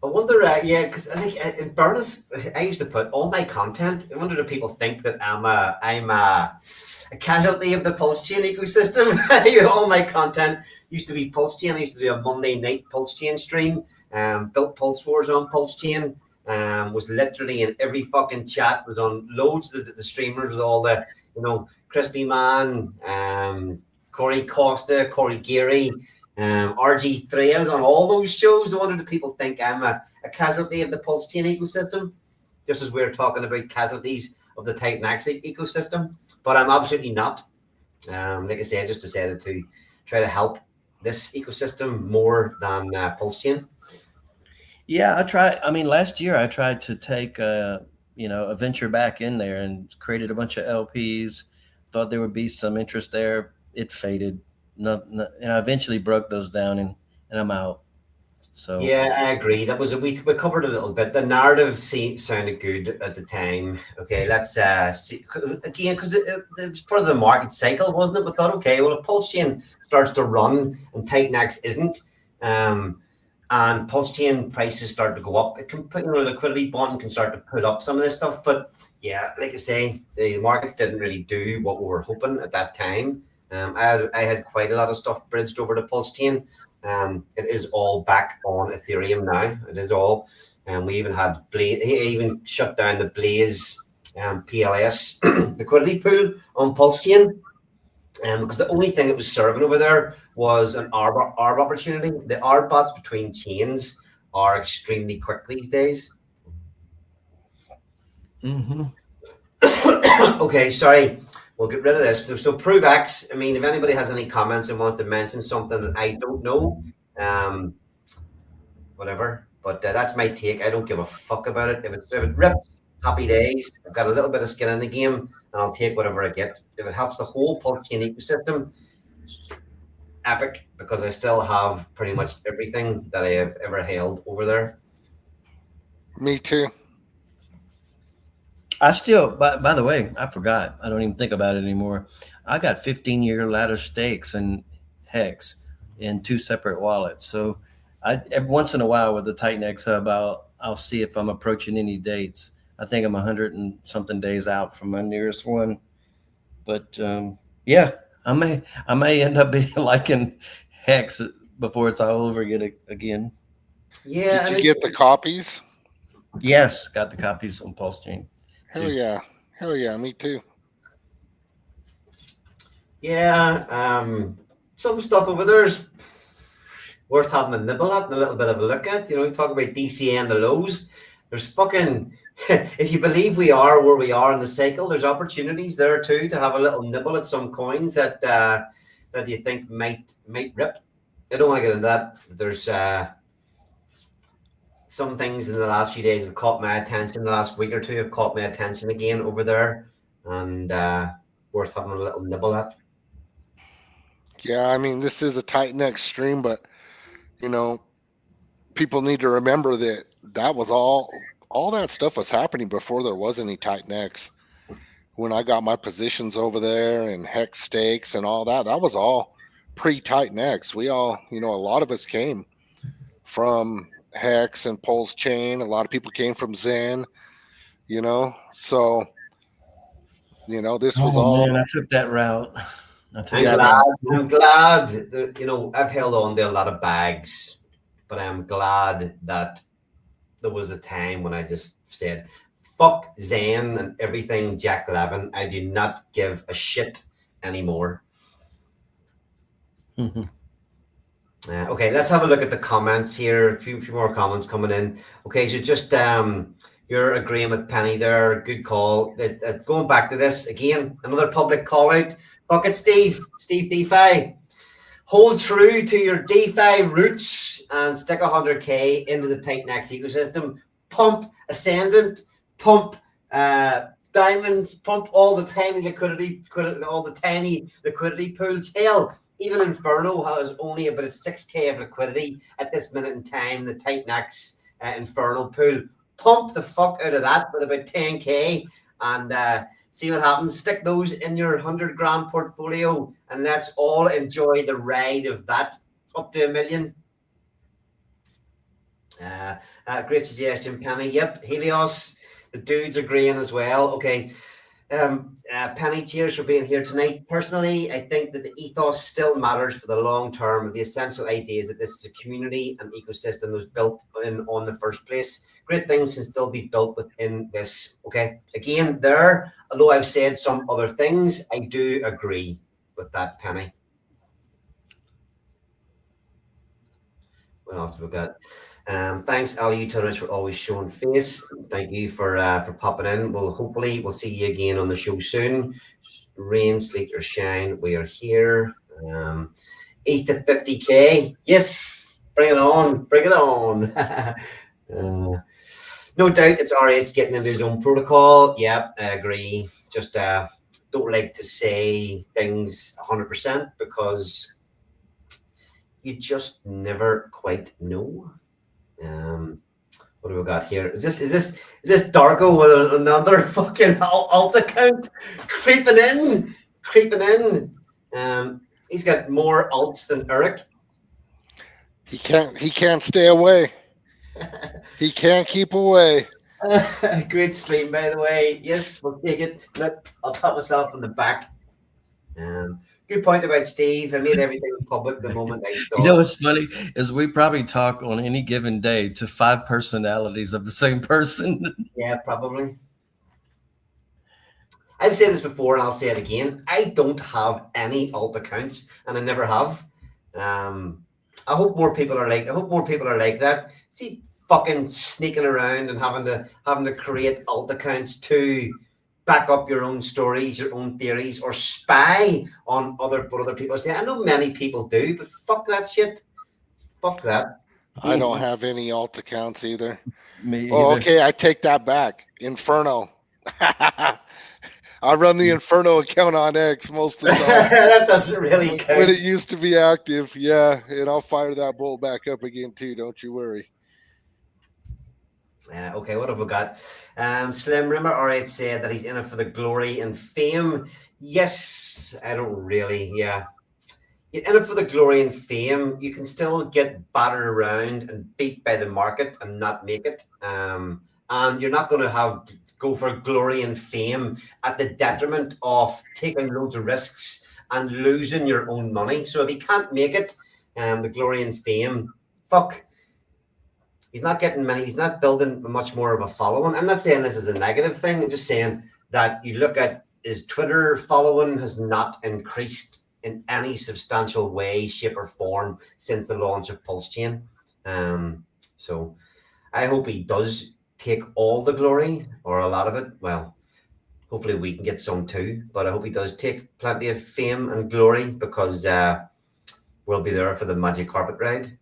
I wonder, yeah, because I think in fairness, I used to put all my content. I wonder if people think that I'm a casualty of the Pulse Chain ecosystem. All my content used to be Pulse Chain. I used to do a Monday night Pulse Chain stream. Built Pulse Wars on Pulse Chain. Was literally in every fucking chat. Was on loads of the streamers with all the Crispy Man, Corey Costa, Corey Geary. RG3. I was on all those shows. I wonder do people think I'm a casualty of the Pulse Chain ecosystem, just as we're talking about casualties of the Titan X ecosystem, but I'm absolutely not. Like I said, I just decided to try to help this ecosystem more than Pulse Chain. Yeah, last year I tried to take a venture back in there and created a bunch of LPs. Thought there would be some interest there. It faded. No, and I eventually broke those down, and I'm out. So yeah, I agree. That was we covered a little bit. The narrative sounded good at the time. Okay, let's see again, because it was part of the market cycle, wasn't it? We thought, okay, well, if Pulse Chain starts to run and Titan X isn't, and Pulse Chain prices start to go up, it can put liquidity bond can start to put up some of this stuff. But yeah, like I say, the markets didn't really do what we were hoping at that time. I had quite a lot of stuff bridged over to Pulse Chain. It is all back on Ethereum now. It is all. We even had Blaze. He even shut down the Blaze PLS liquidity pool on Pulse Chain. Because the only thing that was serving over there was an ARB opportunity. The ARB bots between chains are extremely quick these days. Mm-hmm. Okay, sorry. We'll get rid of this. So Prove X, I mean, if anybody has any comments and wants to mention something that I don't know, whatever. But that's my take. I don't give a fuck about it. If it rips, happy days. I've got a little bit of skin in the game, and I'll take whatever I get. If it helps the whole Pulse Chain ecosystem, epic, because I still have pretty much everything that I have ever held over there. Me too. I still, by the way, I forgot. I don't even think about it anymore. I got 15-year ladder stakes and Hex in 2 separate wallets. So every once in a while with the Titan X Hub, I'll see if I'm approaching any dates. I think I'm 100 and something days out from my nearest one. But yeah, I may end up being liking Hex before it's all over again. Yeah. Did you get the copies? Yes, got the copies on Pulse Chain. Hell yeah, me too. Yeah, some stuff over there's worth having a nibble at and a little bit of a look at. You talk about DCA and the lows. There's fucking, if you believe we are where we are in the cycle, there's opportunities there too to have a little nibble at some coins that you think might rip. I don't want to get into that. There's some things in the last few days have caught my attention. The last week or two have caught my attention again over there, and worth having a little nibble at. Yeah, I mean, this is a Titan X stream, but people need to remember that was all that stuff was happening before there was any Titan X. When I got my positions over there and Hex stakes and all that, that was all pre-Titan X. We all, a lot of us came from Hex and Pulse Chain. A lot of people came from Zen, so this was all. Man, I took that route. I'm glad that, I've held on to a lot of bags, but I'm glad that there was a time when I just said, fuck Zen and everything Jack Levin. I do not give a shit anymore. Mm-hmm. Okay, let's have a look at the comments here. A few more comments coming in. Okay, so just you're agreeing with Penny there. Good call. Going back to this again, another public call out. Fuck it, Steve DeFi. Hold true to your DeFi roots and stick 100K into the Titan X ecosystem. Pump Ascendant, pump diamonds, pump all the tiny liquidity pools. Hell, even Inferno has only about 6K of liquidity at this minute in time. The Titan X Inferno pool. Pump the fuck out of that with about 10K and see what happens. Stick those in your 100 grand portfolio and let's all enjoy the ride of that up to $1 million. Great suggestion, Penny. Yep, Helios. The dudes agreeing as well. Okay. Penny, cheers for being here tonight. Personally, I think that the ethos still matters for the long term. The essential idea is that this is a community and ecosystem that was built on the first place. Great things can still be built within this. Okay. Again, although I've said some other things, I do agree with that, Penny. What else have we got? Thanks, Ali Tunnage, for always showing face. Thank you for popping in. Hopefully we'll see you again on the show soon. Rain, sleet, or shine, we are here. 8 to 50k. Yes, bring it on, bring it on. No doubt it's RH getting into his own protocol. Yep, I agree. Just don't like to say things 100% because you just never quite know. What have we got here? Is this Darko with another fucking alt account creeping in? He's got more alts than Eric. He can't stay away. He can't keep away. Great stream, by the way. Yes, we'll take it. Look, I'll pat myself on the back. Good point about Steve. I made everything public the moment I started. You know what's funny is we probably talk on any given day to 5 personalities of the same person. Yeah, probably. I've said this before and I'll say it again. I don't have any alt accounts and I never have. I hope more people are like that. See, fucking sneaking around and having to create alt accounts to back up your own stories, your own theories, or spy on other people. Say, I know many people do, but fuck that shit. Fuck that. I don't have any alt accounts either. Me either. Oh, okay, I take that back. Inferno. I run the Inferno account on X most of the time. That doesn't really count. When it used to be active, yeah, and I'll fire that bull back up again too. Don't you worry. Okay, what have we got? Slim Rimmer RH said that he's in it for the glory and fame. Yes, I don't really, yeah. You're in it for the glory and fame. You can still get battered around and beat by the market and not make it. And you're not going to go for glory and fame at the detriment of taking loads of risks and losing your own money. So if he can't make it, the glory and fame, fuck. He's not getting many. He's not building much more of a following. I'm not saying this is a negative thing. I'm just saying that you look at his Twitter following has not increased in any substantial way, shape, or form since the launch of PulseChain. So I hope he does take all the glory or a lot of it. Well, hopefully we can get some too, but I hope he does take plenty of fame and glory because we'll be there for the magic carpet ride.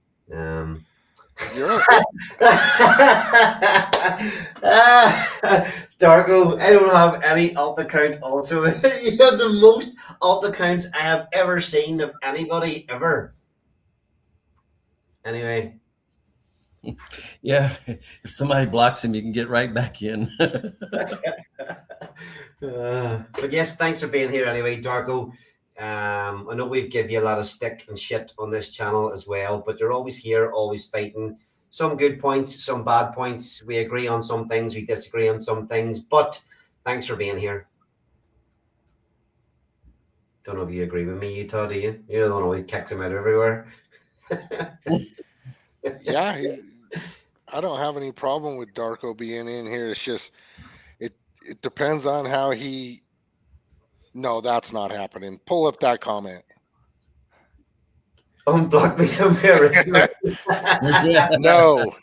Darko, I don't have any alt account also. You have the most alt accounts I have ever seen of anybody ever. Anyway. Yeah, if somebody blocks him, you can get right back in. But yes, thanks for being here anyway, Darko. I know we've given you a lot of stick and shit on this channel as well, but you're always here, always fighting. Some good points, some bad points. We agree on some things, we disagree on some things, but thanks for being here. Don't know if you agree with me, Utah, do you? You don't always kicks him out everywhere. Yeah, I don't have any problem with Darko being in here. It's just, it depends on how he... No, that's not happening. Pull up that comment. Unblock me, America. No.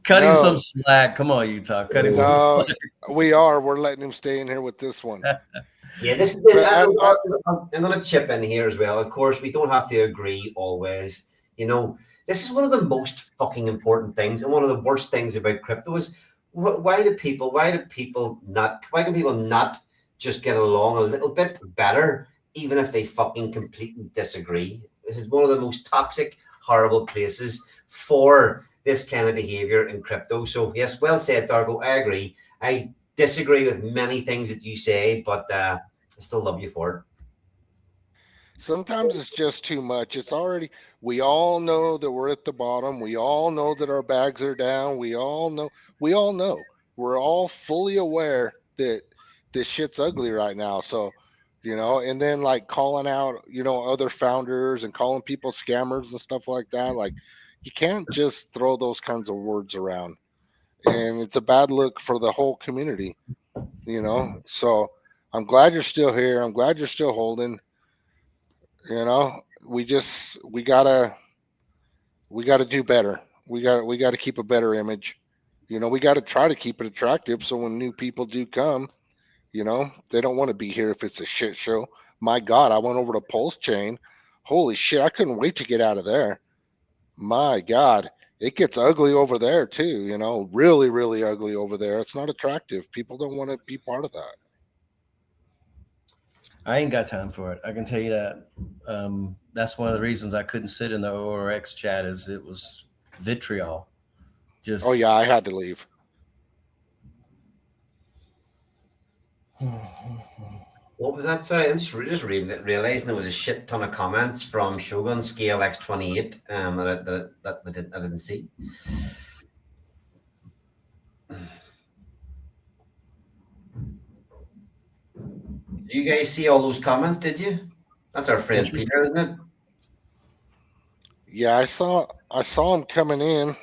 Cut him some slack. Come on, Utah. Cut him some slack. We're letting him stay in here with this one. Yeah, this is. I'm going to chip in here as well. Of course, we don't have to agree always. You know, this is one of the most fucking important things, and one of the worst things about crypto is why can people not just get along a little bit better, even if they fucking completely disagree? This is one of the most toxic, horrible places for this kind of behavior in crypto. So yes, well said, Darko. I agree. I disagree with many things that you say, but I still love you for it. Sometimes it's just too much. It's already, we all know that we're at the bottom. We all know that our bags are down. We all know. We're all fully aware that this shit's ugly right now. So, and then like calling out, other founders and calling people scammers and stuff like that. Like, you can't just throw those kinds of words around. And it's a bad look for the whole community. So I'm glad you're still here. I'm glad you're still holding. We gotta do better. We gotta keep a better image. We gotta try to keep it attractive so when new people do come, they don't want to be here if it's a shit show. My God, I went over to Pulse Chain. Holy shit, I couldn't wait to get out of there. My God, it gets ugly over there too, really, really ugly over there. It's not attractive. People don't want to be part of that. I ain't got time for it. I can tell you that. That's one of the reasons I couldn't sit in the ORX chat is it was vitriol. Just Oh yeah, I had to leave. What was that? Sorry, I'm just realizing there was a shit ton of comments from Shogun Scale X28 that I didn't see. Did you guys see all those comments? Did you? That's our friend Peter, isn't it? Yeah, I saw him coming in.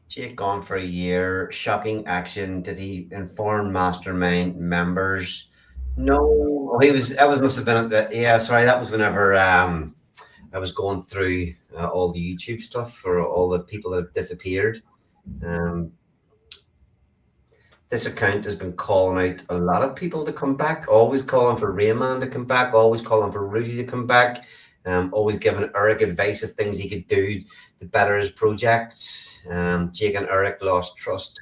Jake gone for a year. Shocking action. Did he inform Mastermind members? No, he was. That was must have been at the. Yeah, sorry, that was whenever I was going through all the YouTube stuff for all the people that have disappeared. This account has been calling out a lot of people to come back. Always calling for Rayman to come back. Always calling for Rudy to come back. Always giving Eric advice of things he could do to better his projects. Jake and Eric lost trust.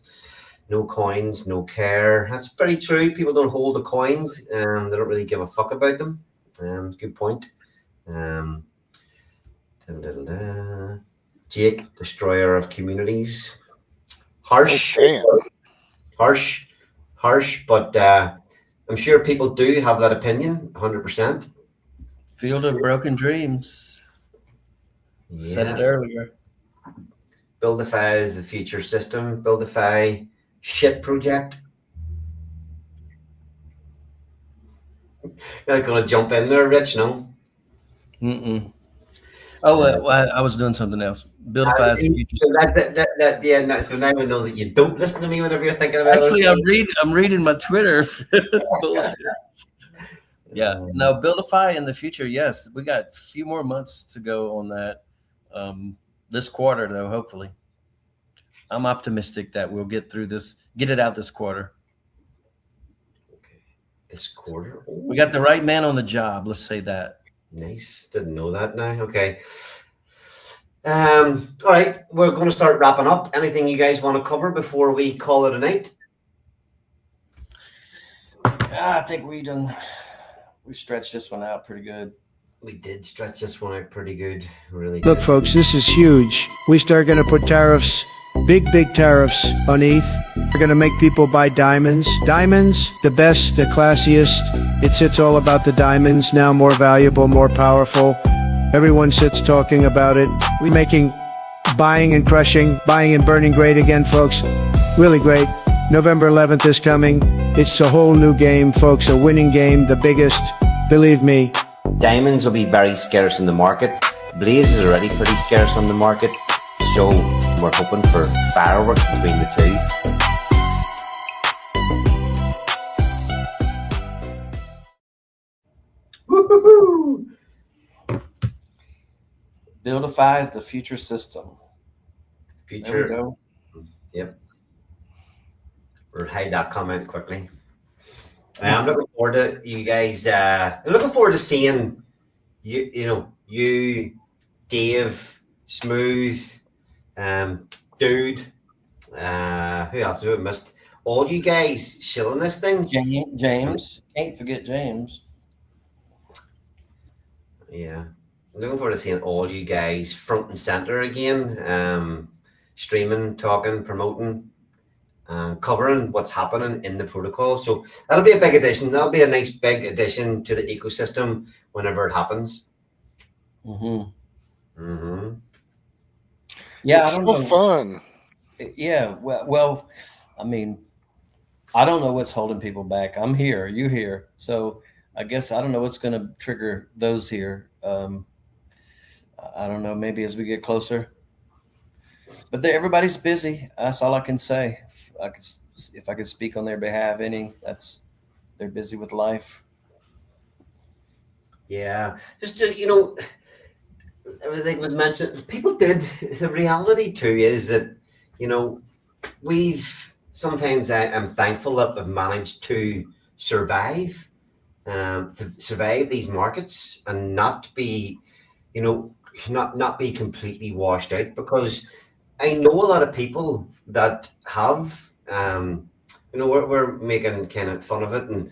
No coins, no care. That's very true. People don't hold the coins. They don't really give a fuck about them. Good point. Jake, destroyer of communities. Harsh. Oh, Harsh, but I'm sure people do have that opinion, 100%. Field of broken dreams. Yeah. Said it earlier. Buildify is the future system. Buildify shit project. You're not going to jump in there, Rich, no? Mm-mm. Oh, I was doing something else. Buildify is the future system. So now we know that you don't listen to me whenever you're thinking about Actually, it. I'm reading my Twitter. Bullshit. Yeah. No, Buildify in the future, yes. We got a few more months to go on that. This quarter, though, hopefully. I'm optimistic that we'll get through this, get it out this quarter. Okay. This quarter? Ooh. We got the right man on the job. Let's say that. Nice. Didn't know that now. Okay. All right. We're going to start wrapping up. Anything you guys want to cover before we call it a night? I think we stretched this one out pretty good. We did stretch this one out pretty good. Really Look, good. folks, this is huge. We start going to put tariffs, big tariffs on ETH. We're going to make people buy diamonds. Diamonds, the best, the classiest. It's all about the diamonds, now more valuable, more powerful. Everyone sits talking about it. We're making buying and crushing, buying and burning great again, folks. Really great. November 11th is coming. It's a whole new game, folks, a winning game, the biggest. Believe me. Diamonds will be very scarce in the market. Blaze is already pretty scarce on the market. So we're hoping for fireworks between the two. Woo-hoo-hoo! Buildify is the future system. Future. There we go. Yep. We'll hide that comment quickly. I'm looking forward to you guys. I'm looking forward to seeing you, Dave, Smooth, Dude. Who else have I missed? All you guys shilling this thing. James. Can't forget James. Yeah. I'm looking forward to seeing all you guys front and center again. Streaming, talking, promoting. covering what's happening in the protocol. So that'll be a big addition. That'll be a nice big addition to the ecosystem whenever it happens. Yeah, It's I don't so know. fun. Yeah, well, I mean, I don't know what's holding people back. I'm here, you here, so I guess I don't know what's going to trigger those here. I don't know. Maybe as we get closer, but everybody's busy. That's all I can say. If I could speak on their behalf, they're busy with life. Yeah, just to, everything was mentioned. People did. The reality too is that, we've sometimes I am thankful that we've managed to survive, to survive these markets and not be, not be completely washed out, because I know a lot of people that have, we're making kind of fun of it and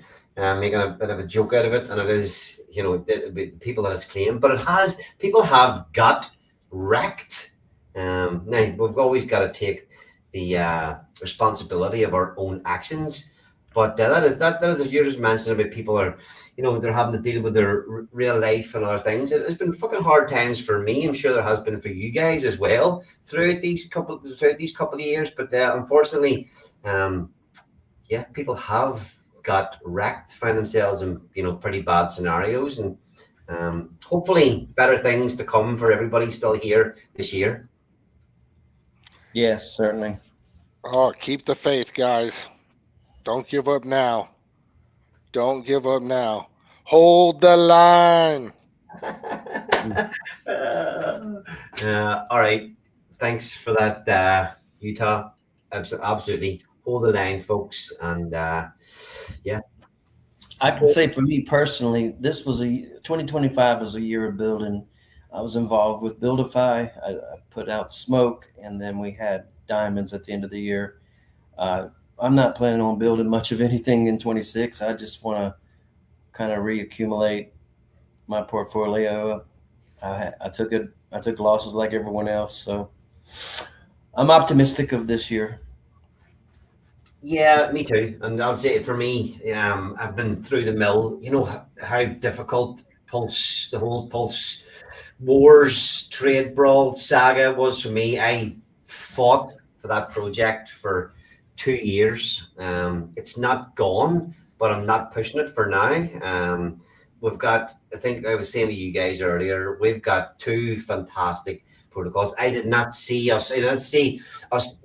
making a bit of a joke out of it, and it is, the people that it's claimed, but people have got wrecked. Now we've always got to take the responsibility of our own actions, but that is as you just mentioned about people are, they're having to deal with their real life and other things. It has been fucking hard times for me. I'm sure there has been for you guys as well throughout these couple of years. But unfortunately, people have got wrecked, find themselves in pretty bad scenarios, and hopefully better things to come for everybody still here this year. Yes, certainly. Oh, keep the faith, guys. Don't give up now. Don't give up now. Hold the line. All right. Thanks for that, Utah. Absolutely. Hold the line, folks. And yeah. I can say for me personally, 2025 was a year of building. I was involved with Buildify. I put out smoke, and then we had diamonds at the end of the year. I'm not planning on building much of anything in 26. I just want to kind of reaccumulate my portfolio. I took losses like everyone else, so I'm optimistic of this year. Yeah, me too. And I'll say for me, I've been through the mill. You know how difficult the whole Pulse Wars trade brawl saga was for me. I fought for that project for 2 years. It's not gone, but I'm not pushing it for now. We've got, I think I was saying to you guys earlier, we've got 2 fantastic protocols. I did not see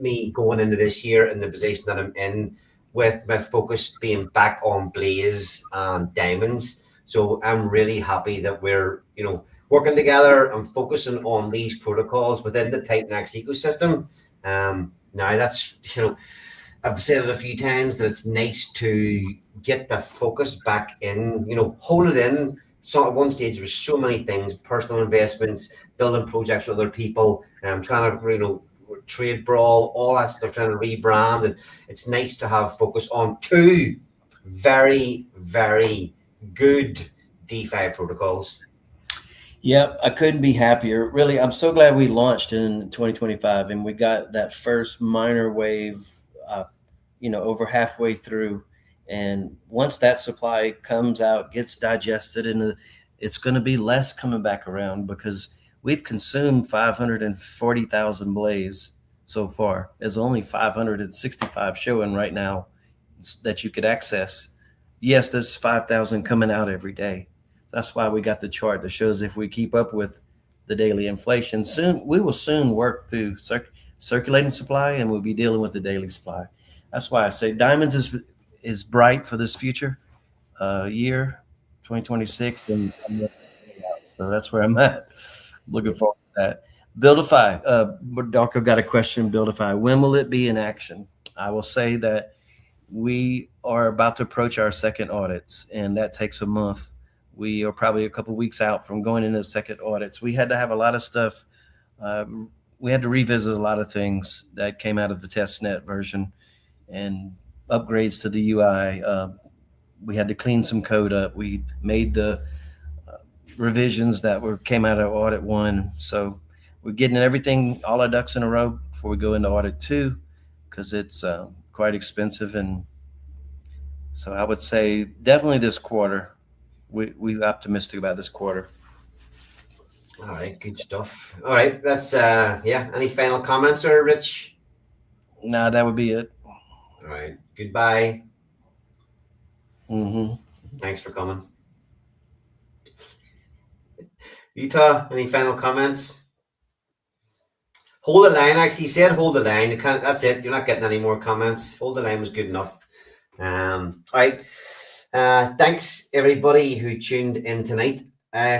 me going into this year in the position that I'm in, with my focus being back on Blaze and Diamonds. So I'm really happy that we're, working together and focusing on these protocols within the Titanex ecosystem. Now that's, I've said it a few times that it's nice to get the focus back in, hold it in. So at one stage there was so many things, personal investments, building projects with other people, trying to, trade brawl, all that stuff, trying to rebrand. And it's nice to have focus on 2 very, very good DeFi protocols. Yep, I couldn't be happier. Really, I'm so glad we launched in 2025 and we got that first minor wave, over halfway through. And once that supply comes out, gets digested, and it's going to be less coming back around, because we've consumed 540,000 Blaze so far. There's only 565 showing right now that you could access. Yes, there's 5,000 coming out every day. That's why we got the chart that shows if we keep up with the daily inflation, we will soon work through circulating supply, and we'll be dealing with the daily supply. That's why I say diamonds is bright for this future year, 2026, and so that's where I'm at. Looking forward to that. Buildify. Darko got a question. Buildify. When will it be in action? I will say that we are about to approach our second audits, and that takes a month. We are probably a couple of weeks out from going into the second audits. We had to have a lot of stuff. We had to revisit a lot of things that came out of the testnet version and upgrades to the UI. We had to clean some code up. We made the revisions that came out of audit 1. So we're getting everything, all our ducks in a row before we go into audit 2, because it's quite expensive, and so I would say definitely this quarter. We're optimistic about this quarter. All right, good stuff. All right, that's yeah. Any final comments, or Rich? Nah, that would be it. All right, goodbye. Mm-hmm. Thanks for coming. Utah, any final comments? Hold the line. Actually, he said hold the line. You can't. That's it. You're not getting any more comments. Hold the line was good enough. All right. Thanks everybody who tuned in tonight.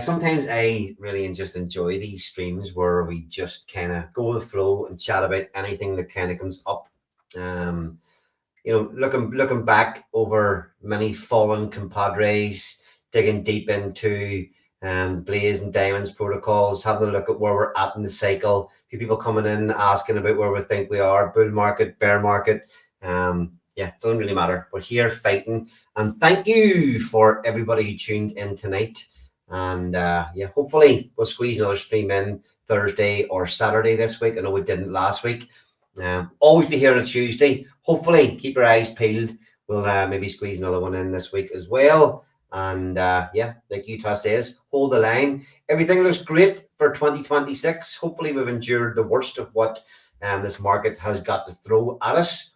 Sometimes I really just enjoy these streams where we just kind of go with the flow and chat about anything that kind of comes up. You know, looking back over many fallen compadres, digging deep into Blaze and Diamonds protocols, having a look at where we're at in the cycle. A few people coming in asking about where we think we are, bull market, bear market. Yeah, doesn't really matter. We're here fighting. And thank you for everybody who tuned in tonight. And yeah, hopefully we'll squeeze another stream in Thursday or Saturday this week. I know we didn't last week. Always be here on a Tuesday. Hopefully keep your eyes peeled. We'll maybe squeeze another one in this week as well. And yeah, like Utah says, hold the line. Everything looks great for 2026. Hopefully we've endured the worst of what this market has got to throw at us.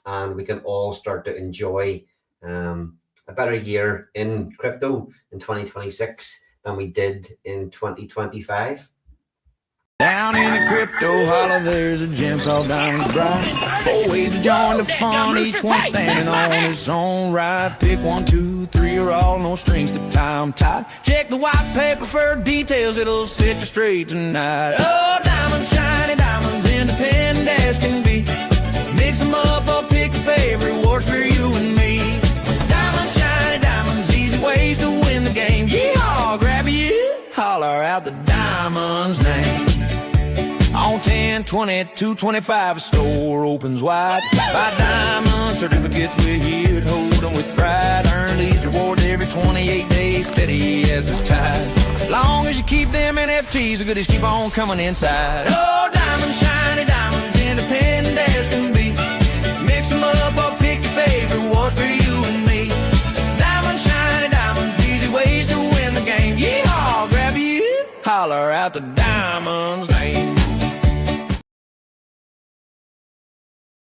And we can all start to enjoy a better year in crypto in 2026 than we did in 2025. Down in the crypto holler, there's a gem called Diamonds Bright. 4 ways to join the fun, each one standing on its own right. Pick 1, 2, 3 or all, no strings to tie 'em tight. Check the white paper for details, it'll set you straight tonight. Oh, diamonds, shiny diamonds, independent as can be. Mix 'em up or pick a favorite, works for you and me. Diamonds, shiny diamonds, easy ways to win the game. Yeehaw, grab you, holler out the diamond's name. On 10, 20, 225, a store opens wide. Buy diamond certificates, we're here to hold them with pride. Earn these rewards every 28 days, steady as the tide. Long as you keep them NFTs, the goodies keep on coming inside. Oh, diamonds, shiny diamonds, independent as can be. Mix them up or pick your favorite, what's for you and me. Diamonds, shiny diamonds, easy ways to win the game. Yeehaw, grab you, holler out the